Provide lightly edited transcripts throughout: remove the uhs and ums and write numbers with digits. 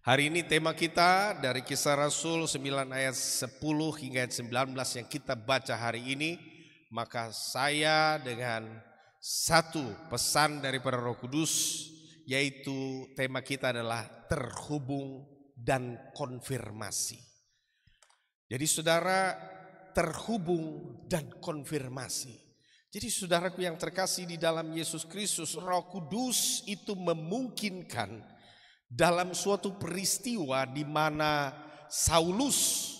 Hari ini tema kita dari Kisah Rasul 9 ayat 10 hingga ayat 19 yang kita baca hari ini. Maka saya dengan satu pesan daripada Roh Kudus, yaitu tema kita adalah terhubung dan konfirmasi. Jadi saudara, terhubung dan konfirmasi. Jadi saudaraku yang terkasih di dalam Yesus Kristus, Roh Kudus itu memungkinkan dalam suatu peristiwa di mana Saulus,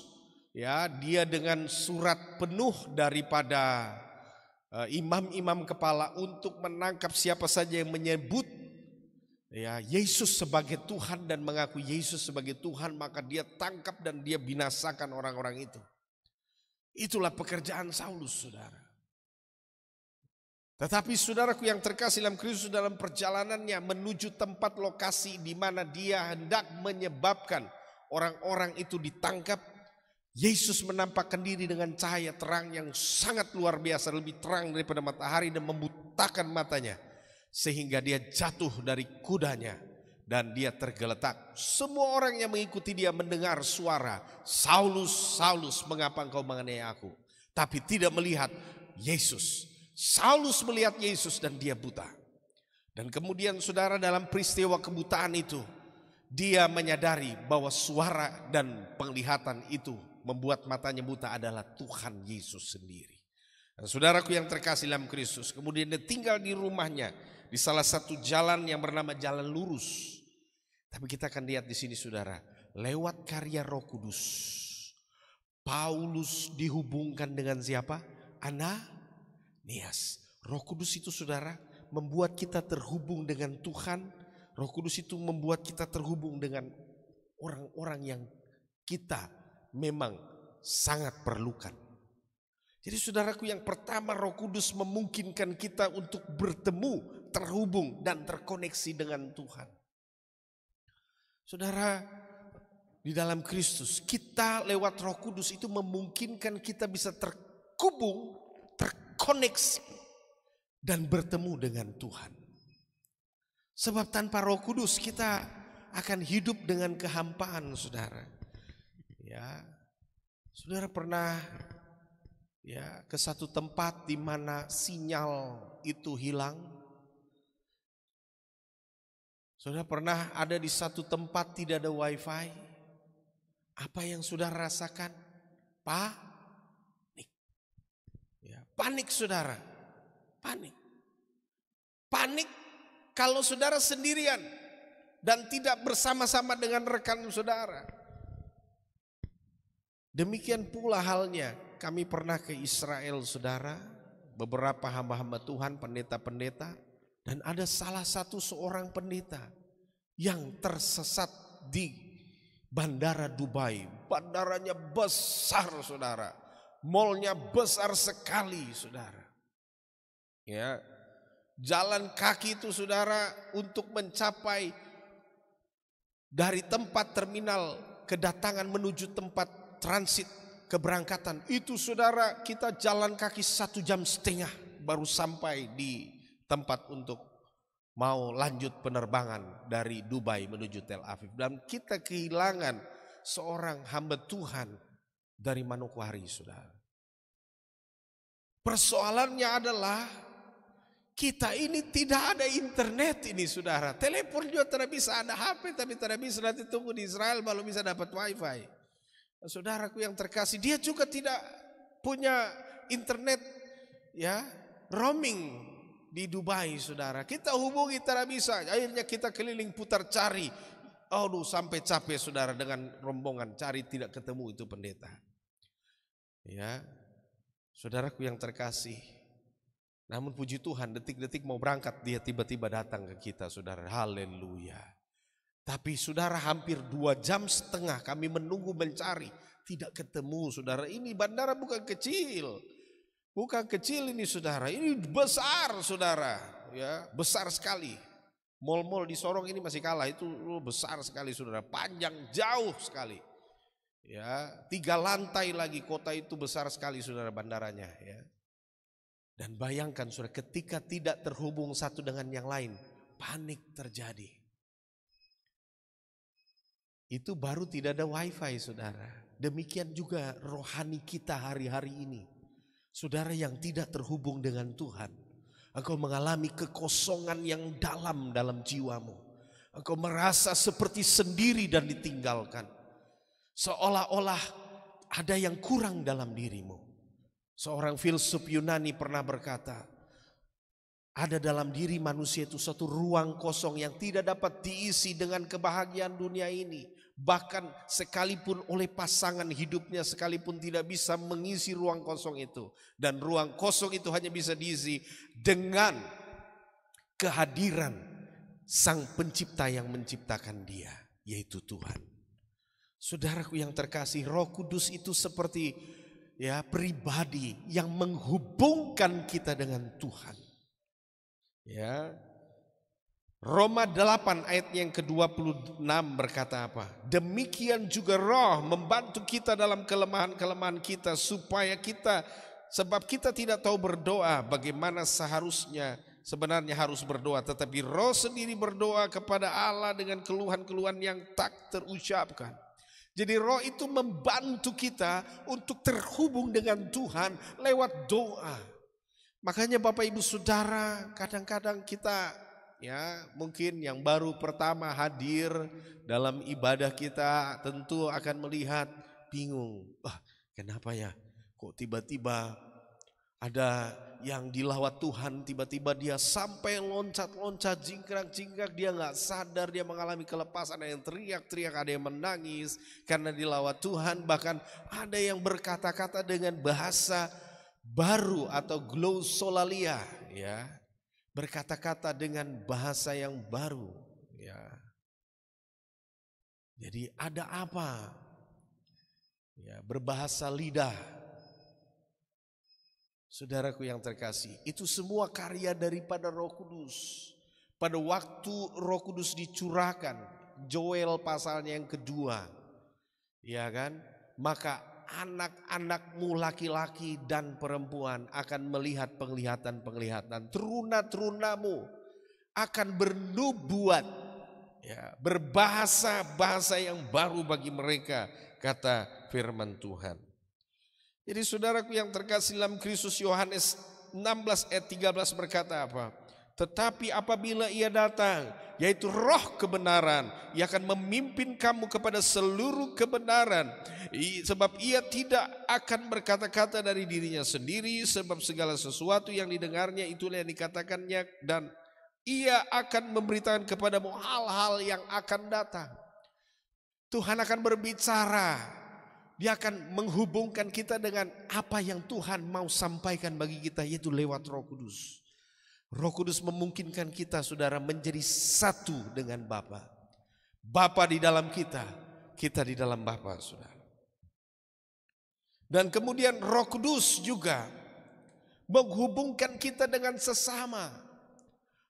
ya, dia dengan surat penuh daripada imam-imam kepala untuk menangkap siapa saja yang menyebut ya Yesus sebagai Tuhan dan mengaku Yesus sebagai Tuhan, maka dia tangkap dan dia binasakan orang-orang itu. Itulah pekerjaan Saulus, saudara. Tetapi saudaraku yang terkasih dalam Kristus, dalam perjalanannya menuju tempat lokasi di mana dia hendak menyebabkan orang-orang itu ditangkap, Yesus menampakkan diri dengan cahaya terang yang sangat luar biasa, lebih terang daripada matahari, dan membutakan matanya sehingga dia jatuh dari kudanya dan dia tergeletak. Semua orang yang mengikuti dia mendengar suara, "Saulus, Saulus, mengapa engkau menganiaya aku?" Tapi tidak melihat Yesus. Saulus melihat Yesus dan dia buta. Dan kemudian saudara, dalam peristiwa kebutaan itu, dia menyadari bahwa suara dan penglihatan itu membuat matanya buta adalah Tuhan Yesus sendiri. Dan saudaraku yang terkasih dalam Kristus, kemudian dia tinggal di rumahnya di salah satu jalan yang bernama Jalan Lurus. Tapi kita akan lihat di sini saudara, lewat karya Roh Kudus, Paulus dihubungkan dengan siapa? Ananias. Roh Kudus itu saudara membuat kita terhubung dengan Tuhan. Roh Kudus itu membuat kita terhubung dengan orang-orang yang kita memang sangat perlukan. Jadi saudaraku yang pertama, Roh Kudus memungkinkan kita untuk bertemu, terhubung dan terkoneksi dengan Tuhan. Saudara, di dalam Kristus kita lewat Roh Kudus itu memungkinkan kita bisa terhubung, terkoneksi dan bertemu dengan Tuhan. Sebab tanpa Roh Kudus kita akan hidup dengan kehampaan, saudara. Ya, saudara pernah ya ke satu tempat di mana sinyal itu hilang? Saudara pernah ada di satu tempat tidak ada wifi? Apa yang saudara rasakan? Panik. Ya, panik saudara. Panik. Panik kalau saudara sendirian dan tidak bersama-sama dengan rekan saudara. Demikian pula halnya kami pernah ke Israel, saudara. Beberapa hamba-hamba Tuhan, pendeta-pendeta, dan ada salah satu seorang pendeta yang tersesat di Bandara Dubai. Bandaranya besar, saudara. Mallnya besar sekali, saudara. Ya, jalan kaki itu saudara untuk mencapai dari tempat terminal kedatangan menuju tempat transit keberangkatan itu saudara, kita jalan kaki 1,5 jam baru sampai di tempat untuk mau lanjut penerbangan dari Dubai menuju Tel Aviv. Dan kita kehilangan seorang hamba Tuhan dari Manokwari, saudara. Persoalannya adalah kita ini tidak ada internet ini, saudara. Telepon juga tidak bisa, ada HP tapi tidak bisa. Nanti tunggu di Israel baru bisa dapat wifi. Saudaraku yang terkasih, dia juga tidak punya internet ya, roaming di Dubai, saudara. Kita hubungi tidak bisa. Akhirnya kita keliling putar cari. Aduh, sampai capek saudara dengan rombongan cari tidak ketemu itu pendeta. Ya, saudaraku yang terkasih. Namun puji Tuhan, detik-detik mau berangkat dia tiba-tiba datang ke kita, saudara. Haleluya. Tapi saudara, hampir 2,5 jam kami menunggu mencari, tidak ketemu, saudara. Ini bandara bukan kecil. Bukan kecil ini, saudara. Ini besar, saudara. Ya, besar sekali. Mall-mall di Sorong ini masih kalah, itu besar sekali, saudara. Panjang, jauh sekali. Ya, 3 lantai lagi, kota itu besar sekali, saudara, bandaranya, ya. Dan bayangkan saudara, ketika tidak terhubung satu dengan yang lain, panik terjadi. itu baru tidak ada wifi, saudara. Demikian juga rohani kita hari-hari ini. Saudara yang tidak terhubung dengan Tuhan, engkau mengalami kekosongan yang dalam jiwamu. Engkau merasa seperti sendiri dan ditinggalkan. Seolah-olah ada yang kurang dalam dirimu. Seorang filsuf Yunani pernah berkata, ada dalam diri manusia itu suatu ruang kosong yang tidak dapat diisi dengan kebahagiaan dunia ini. Bahkan sekalipun oleh pasangan hidupnya sekalipun tidak bisa mengisi ruang kosong itu. Dan ruang kosong itu hanya bisa diisi dengan kehadiran Sang Pencipta yang menciptakan dia, yaitu Tuhan. Saudaraku yang terkasih, Roh Kudus itu seperti pribadi yang menghubungkan kita dengan Tuhan. Ya. Roma 8 ayat yang ke-26 berkata apa? Demikian juga Roh membantu kita dalam kelemahan-kelemahan kita sebab kita tidak tahu berdoa bagaimana sebenarnya harus berdoa, tetapi Roh sendiri berdoa kepada Allah dengan keluhan-keluhan yang tak terucapkan. Jadi Roh itu membantu kita untuk terhubung dengan Tuhan lewat doa. Makanya Bapak Ibu Saudara, kadang-kadang kita mungkin yang baru pertama hadir dalam ibadah kita tentu akan melihat bingung. Kenapa ya? Kok tiba-tiba ada yang dilawat Tuhan, tiba-tiba dia sampai loncat-loncat, jingkrak-jingkrak, dia gak sadar, dia mengalami kelepasan, ada yang teriak-teriak, ada yang menangis karena dilawat Tuhan. Bahkan ada yang berkata-kata dengan bahasa baru atau glossolalia, berkata-kata dengan bahasa yang baru, Jadi ada apa? Berbahasa lidah. Saudaraku yang terkasih, itu semua karya daripada Roh Kudus. Pada waktu Roh Kudus dicurahkan, Joel pasalnya yang kedua, maka anak-anakmu laki-laki dan perempuan akan melihat penglihatan-penglihatan. Teruna-terunamu akan bernubuat, berbahasa-bahasa yang baru bagi mereka, kata firman Tuhan. Jadi saudaraku yang terkasih dalam Kristus, Yohanes 16 ayat 13 berkata apa? Tetapi apabila ia datang, yaitu Roh kebenaran, ia akan memimpin kamu kepada seluruh kebenaran. Sebab ia tidak akan berkata-kata dari dirinya sendiri, sebab segala sesuatu yang didengarnya itulah yang dikatakannya, dan ia akan memberitakan kepadamu hal-hal yang akan datang. Tuhan akan berbicara, dia akan menghubungkan kita dengan apa yang Tuhan mau sampaikan bagi kita, yaitu lewat Roh Kudus. Roh Kudus memungkinkan kita, saudara, menjadi satu dengan Bapa. Bapa di dalam kita, kita di dalam Bapa, saudara. Dan kemudian Roh Kudus juga menghubungkan kita dengan sesama.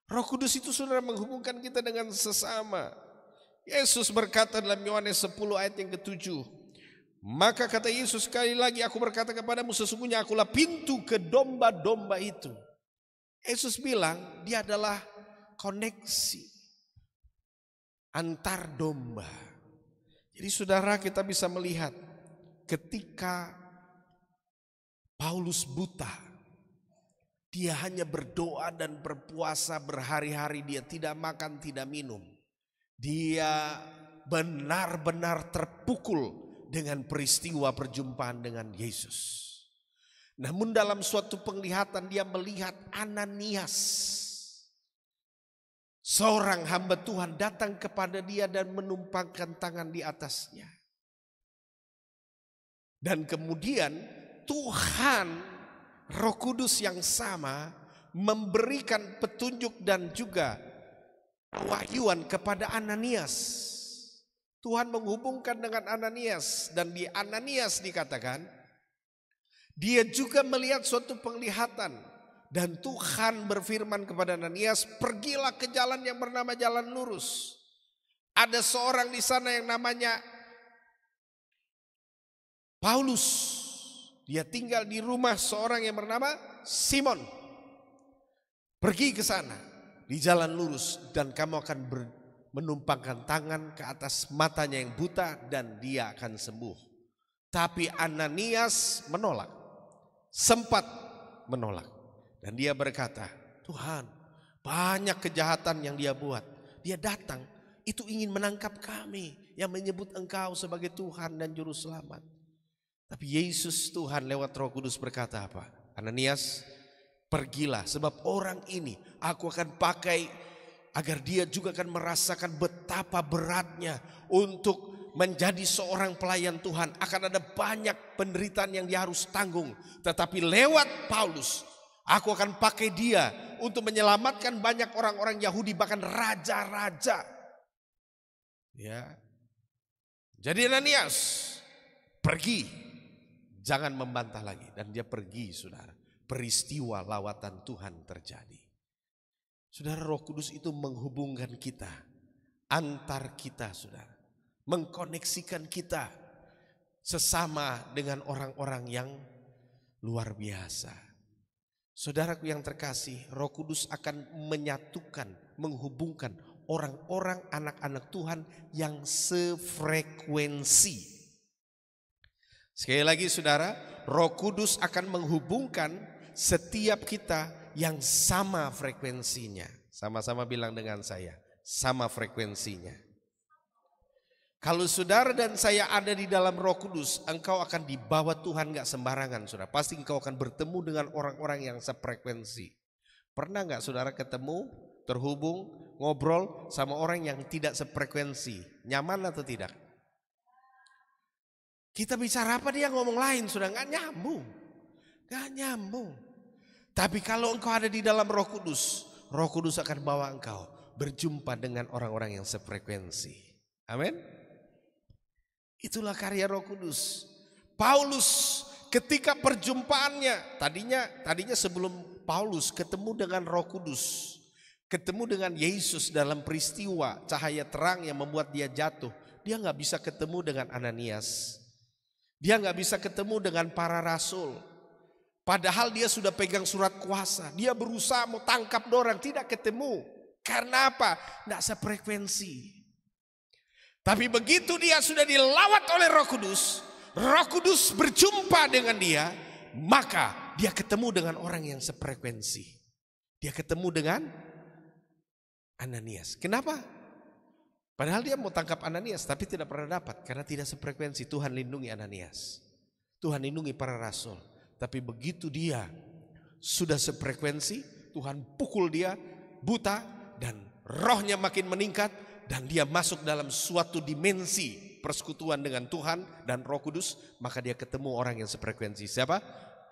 Roh Kudus itu, saudara, menghubungkan kita dengan sesama. Yesus berkata dalam Yohanes 10 ayat yang ke-7. Maka kata Yesus, sekali lagi aku berkata kepadamu, sesungguhnya akulah pintu ke domba-domba itu. Yesus bilang dia adalah koneksi antar domba. Jadi saudara, kita bisa melihat ketika Paulus buta, dia hanya berdoa dan berpuasa berhari-hari, dia tidak makan, tidak minum. Dia benar-benar terpukul dengan peristiwa perjumpaan dengan Yesus. Namun dalam suatu penglihatan dia melihat Ananias, seorang hamba Tuhan, datang kepada dia dan menumpangkan tangan di atasnya. Dan kemudian Tuhan, Roh Kudus yang sama, memberikan petunjuk dan juga wahyuan kepada Ananias. Tuhan menghubungkan dengan Ananias, dan di Ananias dikatakan dia juga melihat suatu penglihatan, dan Tuhan berfirman kepada Ananias, pergilah ke jalan yang bernama Jalan Lurus. Ada seorang di sana yang namanya Paulus. Dia tinggal di rumah seorang yang bernama Simon. Pergi ke sana di Jalan Lurus dan kamu akan menumpangkan tangan ke atas matanya yang buta dan dia akan sembuh. Tapi Ananias menolak, sempat menolak. Dan dia berkata, Tuhan, banyak kejahatan yang dia buat. Dia datang, itu ingin menangkap kami yang menyebut Engkau sebagai Tuhan dan Juru Selamat. Tapi Yesus Tuhan lewat Roh Kudus berkata apa? Ananias, pergilah, sebab orang ini aku akan pakai agar dia juga akan merasakan betapa beratnya untuk menjadi seorang pelayan Tuhan. Akan ada banyak penderitaan yang dia harus tanggung. Tetapi lewat Paulus, aku akan pakai dia untuk menyelamatkan banyak orang-orang Yahudi, bahkan raja-raja. Ya. Jadi Ananias pergi, jangan membantah lagi. Dan dia pergi, saudara. Peristiwa lawatan Tuhan terjadi. Saudara, Roh Kudus itu menghubungkan kita, antar kita, saudara. Mengkoneksikan kita sesama dengan orang-orang yang luar biasa. Saudaraku yang terkasih, Roh Kudus akan menyatukan, menghubungkan orang-orang anak-anak Tuhan yang sefrekuensi. Sekali lagi saudara, Roh Kudus akan menghubungkan setiap kita yang sama frekuensinya. Sama-sama bilang dengan saya, sama frekuensinya. Kalau saudara dan saya ada di dalam Roh Kudus, engkau akan dibawa Tuhan gak sembarangan, saudara. Pasti engkau akan bertemu dengan orang-orang yang sefrekuensi. Pernah gak saudara ketemu, terhubung, ngobrol sama orang yang tidak sefrekuensi? Nyaman atau tidak? Kita bicara apa dia ngomong lain, sudah gak nyambung. Gak nyambung. Tapi kalau engkau ada di dalam Roh Kudus akan bawa engkau berjumpa dengan orang-orang yang sefrekuensi. Amin. Itulah karya Roh Kudus. Paulus ketika perjumpaannya, tadinya sebelum Paulus ketemu dengan Roh Kudus, ketemu dengan Yesus dalam peristiwa cahaya terang yang membuat dia jatuh, dia gak bisa ketemu dengan Ananias. Dia gak bisa ketemu dengan para rasul. Padahal dia sudah pegang surat kuasa. Dia berusaha mau tangkap orang, tidak ketemu. Karena apa? Tidak sefrekuensi. Tapi begitu dia sudah dilawat oleh Roh Kudus berjumpa dengan dia, maka dia ketemu dengan orang yang sefrekuensi. Dia ketemu dengan Ananias. Kenapa? Padahal dia mau tangkap Ananias, tapi tidak pernah dapat karena tidak sefrekuensi. Tuhan lindungi Ananias. Tuhan lindungi para rasul. Tapi begitu dia sudah sefrekuensi, Tuhan pukul dia buta dan rohnya makin meningkat dan dia masuk dalam suatu dimensi persekutuan dengan Tuhan dan Roh Kudus, maka dia ketemu orang yang sefrekuensi. Siapa?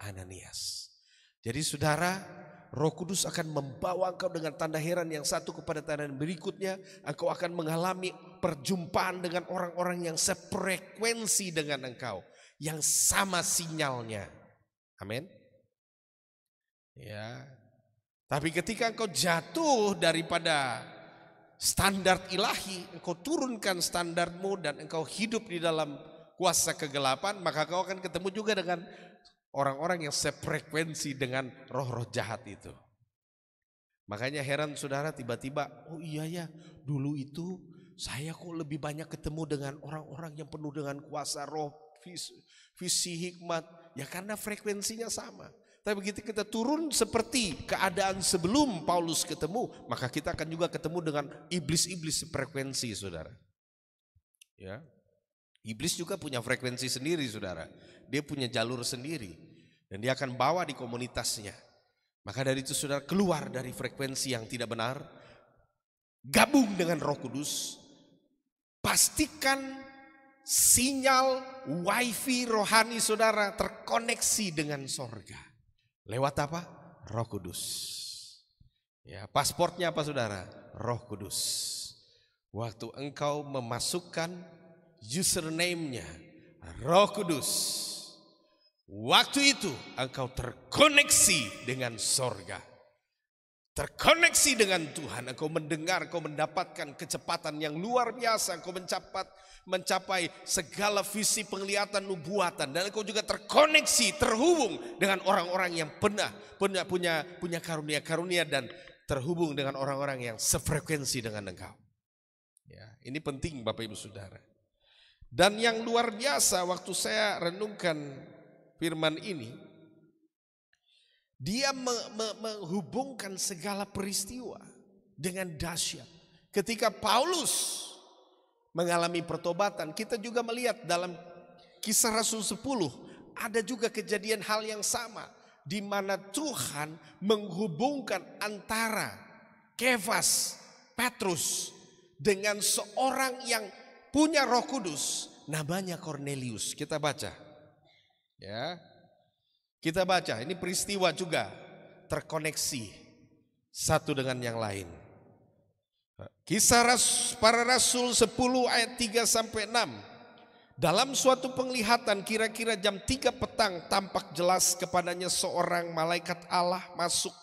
Ananias. Jadi saudara, Roh Kudus akan membawa engkau dengan tanda heran yang satu kepada tanda berikutnya. Engkau akan mengalami perjumpaan dengan orang-orang yang sefrekuensi dengan engkau, yang sama sinyalnya. Amin. Ya. Tapi ketika engkau jatuh daripada standar ilahi, engkau turunkan standarmu dan engkau hidup di dalam kuasa kegelapan, maka engkau akan ketemu juga dengan orang-orang yang sefrekuensi dengan roh-roh jahat itu. Makanya heran saudara, tiba-tiba, oh iya ya, dulu itu saya kok lebih banyak ketemu dengan orang-orang yang penuh dengan kuasa roh, visi hikmat. Ya karena frekuensinya sama. Tapi begitu kita turun seperti keadaan sebelum Paulus ketemu, maka kita akan juga ketemu dengan iblis-iblis frekuensi, saudara. Ya, iblis juga punya frekuensi sendiri, saudara. Dia punya jalur sendiri dan dia akan bawa di komunitasnya. Maka dari itu saudara, keluar dari frekuensi yang tidak benar, gabung dengan Roh Kudus, pastikan sinyal wifi rohani saudara terkoneksi dengan sorga. Lewat apa? Roh Kudus. Ya, pasportnya apa saudara? Roh Kudus. Waktu engkau memasukkan username-nya Roh Kudus, waktu itu engkau terkoneksi dengan sorga, terkoneksi dengan Tuhan. Engkau mendengar, engkau mendapatkan kecepatan yang luar biasa. Engkau mencapai segala visi penglihatan nubuatan, dan engkau juga terkoneksi, terhubung dengan orang-orang yang punya karunia-karunia dan terhubung dengan orang-orang yang sefrekuensi dengan engkau. Ya, ini penting Bapak Ibu Saudara. Dan yang luar biasa waktu saya renungkan firman ini, dia menghubungkan segala peristiwa dengan dahsyat. Ketika Paulus mengalami pertobatan, kita juga melihat dalam Kisah Rasul 10 ada juga kejadian hal yang sama, di mana Tuhan menghubungkan antara Kefas, Petrus dengan seorang yang punya Roh Kudus, namanya Kornelius. Kita baca, ya, kita baca. Ini peristiwa juga terkoneksi satu dengan yang lain. Kisah Para Rasul 10 ayat 3 sampai 6. Dalam suatu penglihatan kira-kira jam 3 petang tampak jelas kepadanya seorang malaikat Allah masuk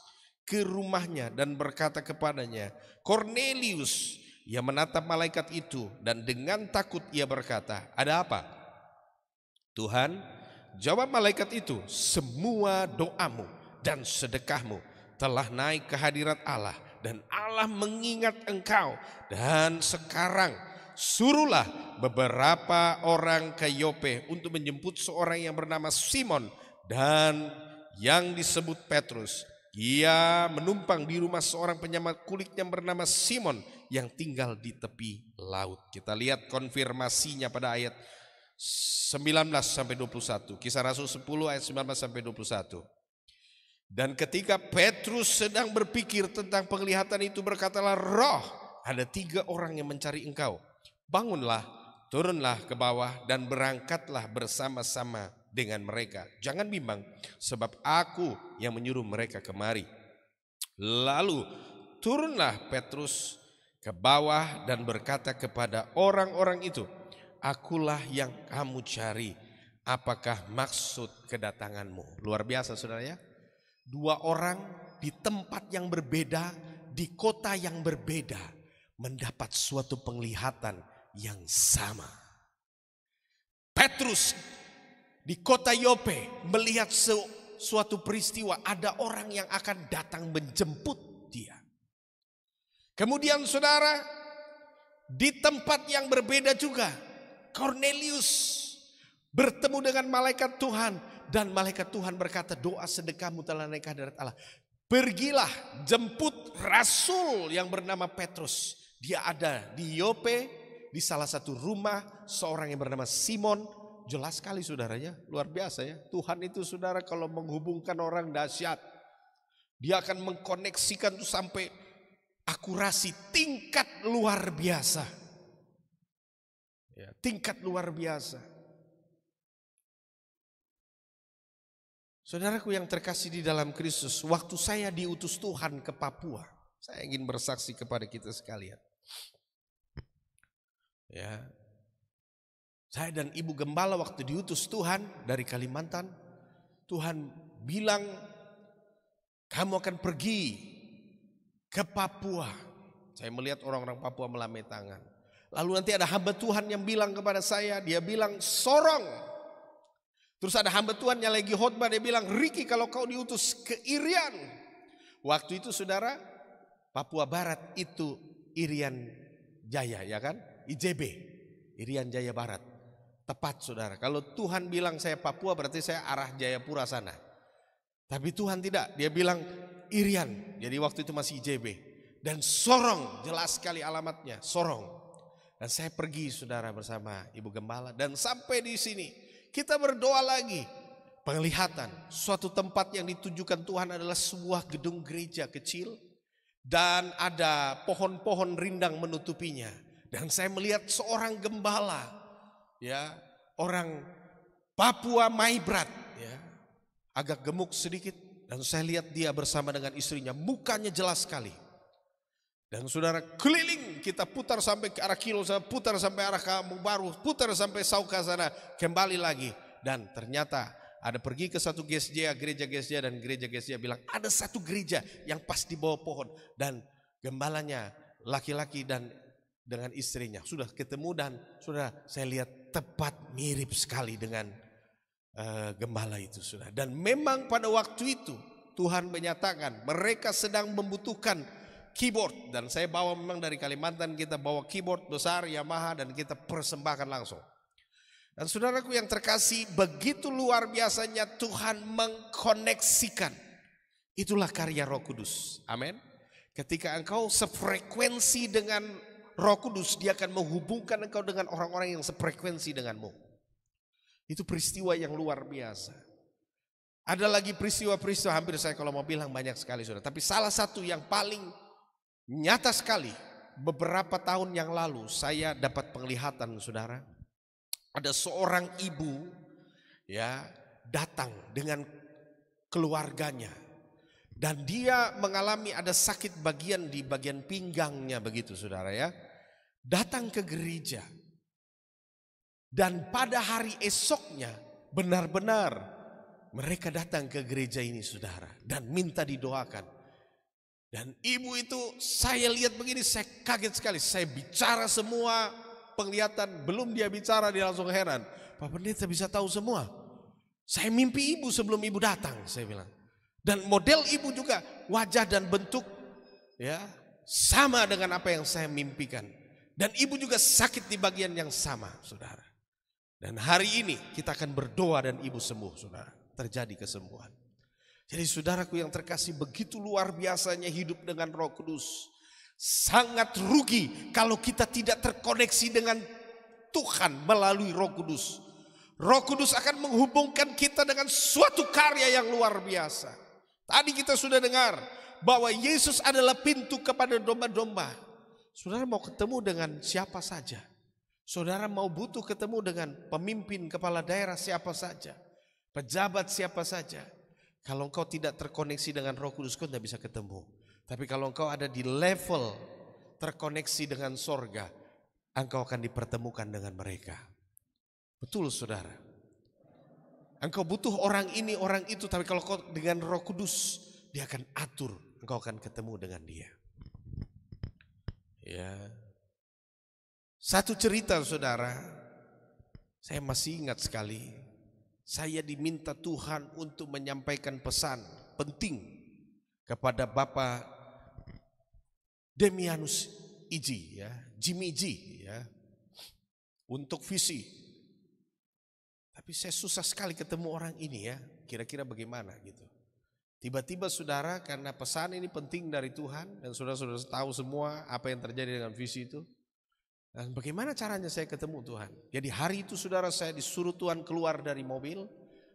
ke rumahnya dan berkata kepadanya, Kornelius. Ia menatap malaikat itu dan dengan takut ia berkata, ada apa? Tuhan, jawab malaikat itu, semua doamu dan sedekahmu telah naik ke hadirat Allah dan Allah mengingat engkau, dan sekarang suruhlah beberapa orang ke Yope untuk menjemput seorang yang bernama Simon dan yang disebut Petrus. Ia menumpang di rumah seorang penyamat kulit yang bernama Simon yang tinggal di tepi laut. Kita lihat konfirmasinya pada ayat 19 sampai 21. Kisah Rasul 10 ayat 19 sampai 21. Dan ketika Petrus sedang berpikir tentang penglihatan itu, berkatalah Roh, ada 3 orang yang mencari engkau. Bangunlah, turunlah ke bawah dan berangkatlah bersama-sama dengan mereka. Jangan bimbang, sebab aku yang menyuruh mereka kemari. Lalu turunlah Petrus ke bawah dan berkata kepada orang-orang itu, akulah yang kamu cari. Apakah maksud kedatanganmu? Luar biasa saudara ya. 2 orang di tempat yang berbeda, di kota yang berbeda, mendapat suatu penglihatan yang sama. Petrus di kota Yope melihat suatu peristiwa, ada orang yang akan datang menjemput dia. Kemudian saudara, di tempat yang berbeda juga Kornelius bertemu dengan malaikat Tuhan, dan malaikat Tuhan berkata, doa sedekahmu telah naik ke hadirat Allah. Pergilah jemput rasul yang bernama Petrus. Dia ada di Yope, di salah satu rumah seorang yang bernama Simon. Jelas sekali saudaranya, luar biasa ya. Tuhan itu saudara kalau menghubungkan orang dahsyat. Dia akan mengkoneksikan itu sampai akurasi tingkat luar biasa. Ya, tingkat luar biasa. Saudaraku yang terkasih di dalam Kristus, waktu saya diutus Tuhan ke Papua, saya ingin bersaksi kepada kita sekalian. Ya, saya dan Ibu Gembala waktu diutus Tuhan dari Kalimantan, Tuhan bilang kamu akan pergi ke Papua. Saya melihat orang-orang Papua melambaikan tangan. Lalu nanti ada hamba Tuhan yang bilang kepada saya, dia bilang Sorong. Terus ada hamba Tuhan yang lagi khotbah, dia bilang Riki kalau kau diutus ke Irian. Waktu itu saudara, Papua Barat itu Irian Jaya ya kan, IJB, Irian Jaya Barat. Tepat saudara, kalau Tuhan bilang saya Papua berarti saya arah Jayapura sana. Tapi Tuhan tidak, dia bilang Irian, jadi waktu itu masih IJB. Dan Sorong, jelas sekali alamatnya, Sorong. Dan saya pergi saudara bersama Ibu Gembala, dan sampai di sini kita berdoa lagi. Penglihatan, suatu tempat yang ditujukan Tuhan adalah sebuah gedung gereja kecil. Dan ada pohon-pohon rindang menutupinya. Dan saya melihat seorang gembala, ya, orang Papua Maibrat, ya, agak gemuk sedikit. Dan saya lihat dia bersama dengan istrinya, mukanya jelas sekali. Dan saudara keliling, kita putar sampai ke arah Kilo, putar sampai arah Kampung Baru, putar sampai Sauka sana, kembali lagi. Dan ternyata ada pergi ke satu gereja GSJ, dan gereja GSJ bilang ada satu gereja yang pas di bawah pohon. Dan gembalanya laki-laki dan dengan istrinya sudah ketemu, dan sudah saya lihat tepat mirip sekali dengan gembala itu sudah. Dan memang pada waktu itu Tuhan menyatakan mereka sedang membutuhkan keyboard, dan saya bawa memang dari Kalimantan, kita bawa keyboard besar Yamaha dan kita persembahkan langsung. Dan saudaraku yang terkasih, begitu luar biasanya Tuhan mengkoneksikan. Itulah karya Roh Kudus. Amin. Ketika engkau sefrekuensi dengan Roh Kudus, dia akan menghubungkan engkau dengan orang-orang yang sefrekuensi denganmu. Itu peristiwa yang luar biasa. Ada lagi peristiwa-peristiwa, hampir saya kalau mau bilang banyak sekali saudara. Tapi salah satu yang paling nyata sekali, beberapa tahun yang lalu saya dapat penglihatan saudara. Ada seorang ibu ya datang dengan keluarganya. Dan dia mengalami ada sakit bagian di bagian pinggangnya begitu saudara ya. Datang ke gereja. Dan pada hari esoknya benar-benar mereka datang ke gereja ini saudara. Dan minta didoakan. Dan ibu itu saya lihat begini, saya kaget sekali. Saya bicara semua penglihatan, belum dia bicara dia langsung heran. Pak Pendeta bisa tahu semua. Saya mimpi ibu sebelum ibu datang, saya bilang. Dan model ibu juga wajah dan bentuk ya sama dengan apa yang saya mimpikan. Dan ibu juga sakit di bagian yang sama, saudara. Dan hari ini kita akan berdoa dan ibu sembuh, saudara. Terjadi kesembuhan. Jadi saudaraku yang terkasih, begitu luar biasanya hidup dengan Roh Kudus. Sangat rugi kalau kita tidak terkoneksi dengan Tuhan melalui Roh Kudus. Roh Kudus akan menghubungkan kita dengan suatu karya yang luar biasa. Tadi kita sudah dengar bahwa Yesus adalah pintu kepada domba-domba. Saudara mau ketemu dengan siapa saja. Saudara mau butuh ketemu dengan pemimpin kepala daerah siapa saja. Pejabat siapa saja. Kalau engkau tidak terkoneksi dengan Roh Kudus, kau tidak bisa ketemu. Tapi kalau engkau ada di level terkoneksi dengan sorga, engkau akan dipertemukan dengan mereka. Betul saudara. Engkau butuh orang ini, orang itu, tapi kalau kau dengan Roh Kudus, dia akan atur, engkau akan ketemu dengan dia. Ya. Satu cerita saudara, saya masih ingat sekali. Saya diminta Tuhan untuk menyampaikan pesan penting kepada Bapak Demianus Iji, ya, Jimmy Iji, ya, untuk visi. Tapi saya susah sekali ketemu orang ini ya, kira-kira bagaimana gitu. Tiba-tiba saudara, karena pesan ini penting dari Tuhan dan saudara tahu semua apa yang terjadi dengan visi itu. Dan bagaimana caranya saya ketemu Tuhan? Jadi hari itu saudara, saya disuruh Tuhan keluar dari mobil,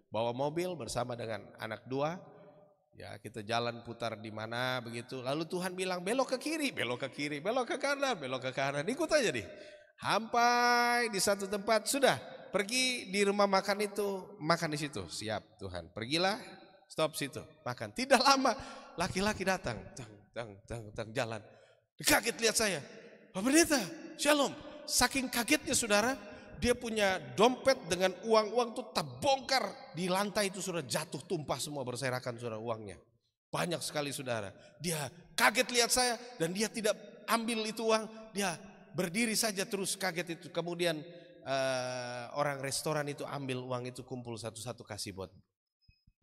bawa mobil bersama dengan anak dua. Ya, kita jalan putar di mana begitu. Lalu Tuhan bilang belok ke kiri, belok ke kiri, belok ke kanan, belok ke kanan. Ikut aja deh. Sampai di satu tempat, sudah pergi di rumah makan itu, makan di situ. Siap Tuhan. Pergilah, stop situ, makan. Tidak lama laki-laki datang, jalan. Kaget lihat saya. Pak Pendeta, Shalom. Saking kagetnya saudara, dia punya dompet dengan uang-uang tuh terbongkar di lantai itu sudah jatuh, tumpah semua berserakan saudara uangnya. Banyak sekali saudara. Dia kaget lihat saya dan dia tidak ambil itu uang, dia berdiri saja terus kaget itu. Kemudian orang restoran itu ambil uang itu, kumpul satu-satu kasih buat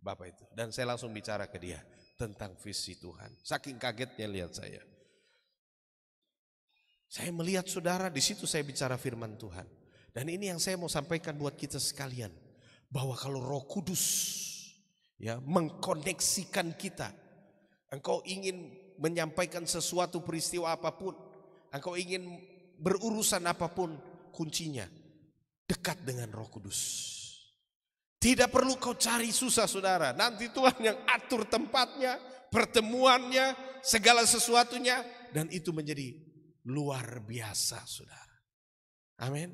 Bapak itu. Dan saya langsung bicara ke dia tentang visi Tuhan. Saking kagetnya lihat saya. Saya melihat saudara, di situ saya bicara firman Tuhan. Dan ini yang saya mau sampaikan buat kita sekalian, bahwa kalau Roh Kudus ya mengkoneksikan kita, engkau ingin menyampaikan sesuatu peristiwa apapun, engkau ingin berurusan apapun, kuncinya dekat dengan Roh Kudus. Tidak perlu kau cari susah saudara, nanti Tuhan yang atur tempatnya, pertemuannya, segala sesuatunya, dan itu menjadi luar biasa saudara. Amin.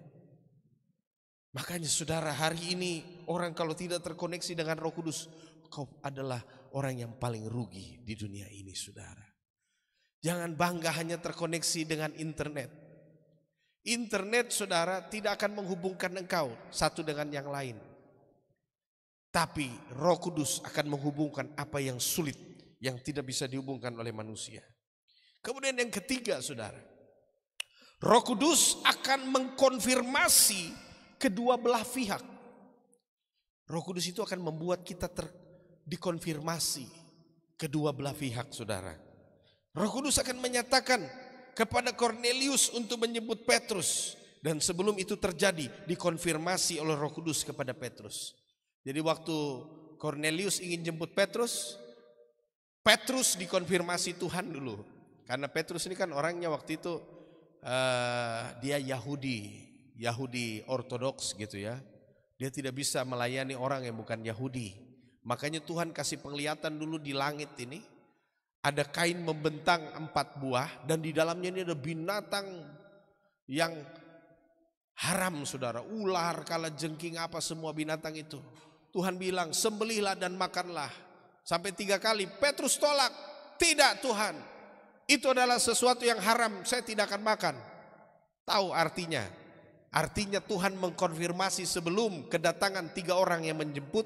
Makanya saudara, hari ini orang kalau tidak terkoneksi dengan Roh Kudus, kau adalah orang yang paling rugi di dunia ini saudara. Jangan bangga hanya terkoneksi dengan internet. Internet saudara tidak akan menghubungkan engkau satu dengan yang lain. Tapi Roh Kudus akan menghubungkan apa yang sulit, yang tidak bisa dihubungkan oleh manusia. Kemudian yang ketiga saudara, Roh Kudus akan mengkonfirmasi kedua belah pihak. Roh Kudus itu akan membuat kita dikonfirmasi kedua belah pihak saudara. Roh Kudus akan menyatakan kepada Kornelius untuk menyebut Petrus. Dan sebelum itu terjadi, dikonfirmasi oleh Roh Kudus kepada Petrus. Jadi waktu Kornelius ingin jemput Petrus, Petrus dikonfirmasi Tuhan dulu. Karena Petrus ini kan orangnya waktu itu dia Yahudi Ortodoks gitu ya. Dia tidak bisa melayani orang yang bukan Yahudi. Makanya Tuhan kasih penglihatan dulu di langit ini. Ada kain membentang 4 buah dan di dalamnya ini ada binatang yang haram saudara. Ular, kalajengking, apa semua binatang itu. Tuhan bilang sembelihlah dan makanlah. Sampai 3 kali Petrus tolak. Tidak Tuhan, itu adalah sesuatu yang haram, saya tidak akan makan. Tahu artinya? Artinya Tuhan mengkonfirmasi sebelum kedatangan 3 orang yang menjemput,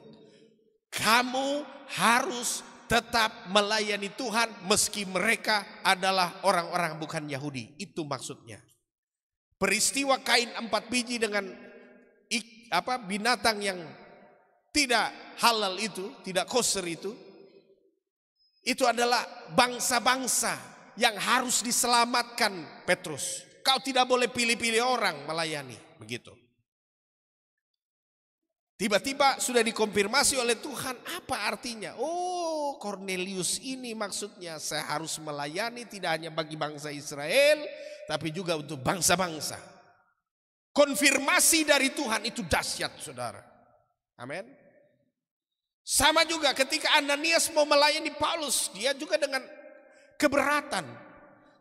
kamu harus tetap melayani Tuhan meski mereka adalah orang-orang bukan Yahudi. Itu maksudnya. Peristiwa kain 4 biji dengan binatang yang tidak halal itu, tidak kosher itu adalah bangsa-bangsa yang harus diselamatkan Petrus. Kau tidak boleh pilih-pilih orang melayani, begitu. Tiba-tiba sudah dikonfirmasi oleh Tuhan, apa artinya? Oh, Kornelius ini maksudnya saya harus melayani tidak hanya bagi bangsa Israel, tapi juga untuk bangsa-bangsa. Konfirmasi dari Tuhan itu dahsyat, saudara. Amin. Sama juga ketika Ananias mau melayani Paulus, dia juga dengan keberatan.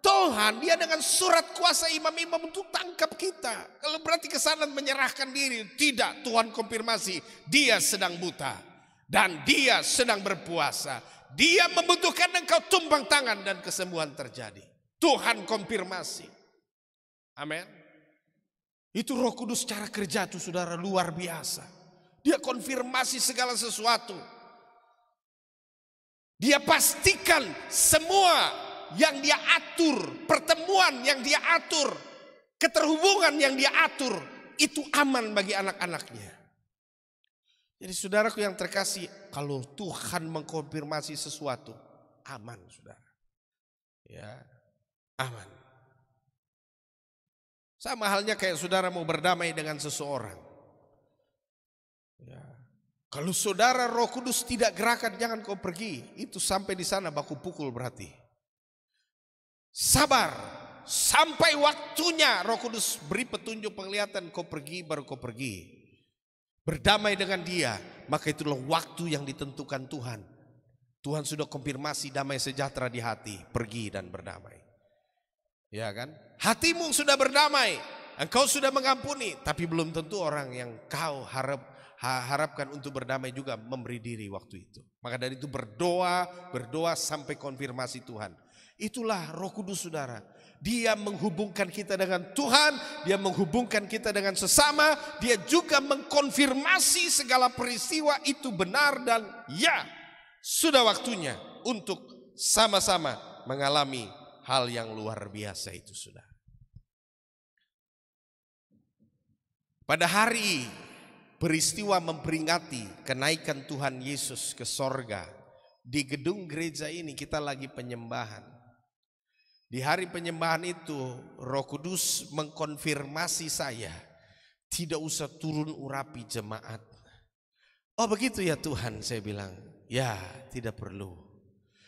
Tuhan, dia dengan surat kuasa imam-imam untuk tangkap kita. Kalau berarti kesana menyerahkan diri. Tidak, Tuhan konfirmasi. Dia sedang buta. Dan dia sedang berpuasa. Dia membutuhkan engkau tumpang tangan dan kesembuhan terjadi. Tuhan konfirmasi. Amin. Itu Roh Kudus cara kerja itu saudara luar biasa. Dia konfirmasi segala sesuatu. Dia pastikan semua yang dia atur, pertemuan yang dia atur, keterhubungan yang dia atur, itu aman bagi anak-anaknya. Jadi saudaraku yang terkasih, kalau Tuhan mengkonfirmasi sesuatu, aman saudara. Ya, aman. Sama halnya kayak saudara mau berdamai dengan seseorang. Ya. Kalau saudara Roh Kudus tidak gerakan, jangan kau pergi. Itu sampai di sana baku pukul berarti. Sabar sampai waktunya Roh Kudus beri petunjuk penglihatan, kau pergi baru kau pergi. Berdamai dengan dia, maka itulah waktu yang ditentukan Tuhan. Tuhan sudah konfirmasi damai sejahtera di hati, pergi dan berdamai. Ya kan? Hatimu sudah berdamai, engkau sudah mengampuni, tapi belum tentu orang yang kau harapkan untuk berdamai juga memberi diri waktu itu. Maka dari itu berdoa sampai konfirmasi Tuhan. Itulah Roh Kudus saudara. Dia menghubungkan kita dengan Tuhan, dia menghubungkan kita dengan sesama, dia juga mengkonfirmasi segala peristiwa itu benar dan ya, sudah waktunya untuk sama-sama mengalami hal yang luar biasa itu saudara. Pada hari peristiwa memperingati kenaikan Tuhan Yesus ke sorga, di gedung gereja ini kita lagi penyembahan. Di hari penyembahan itu Roh Kudus mengkonfirmasi saya, tidak usah turun urapi jemaat. Oh begitu ya Tuhan, saya bilang. Ya tidak perlu.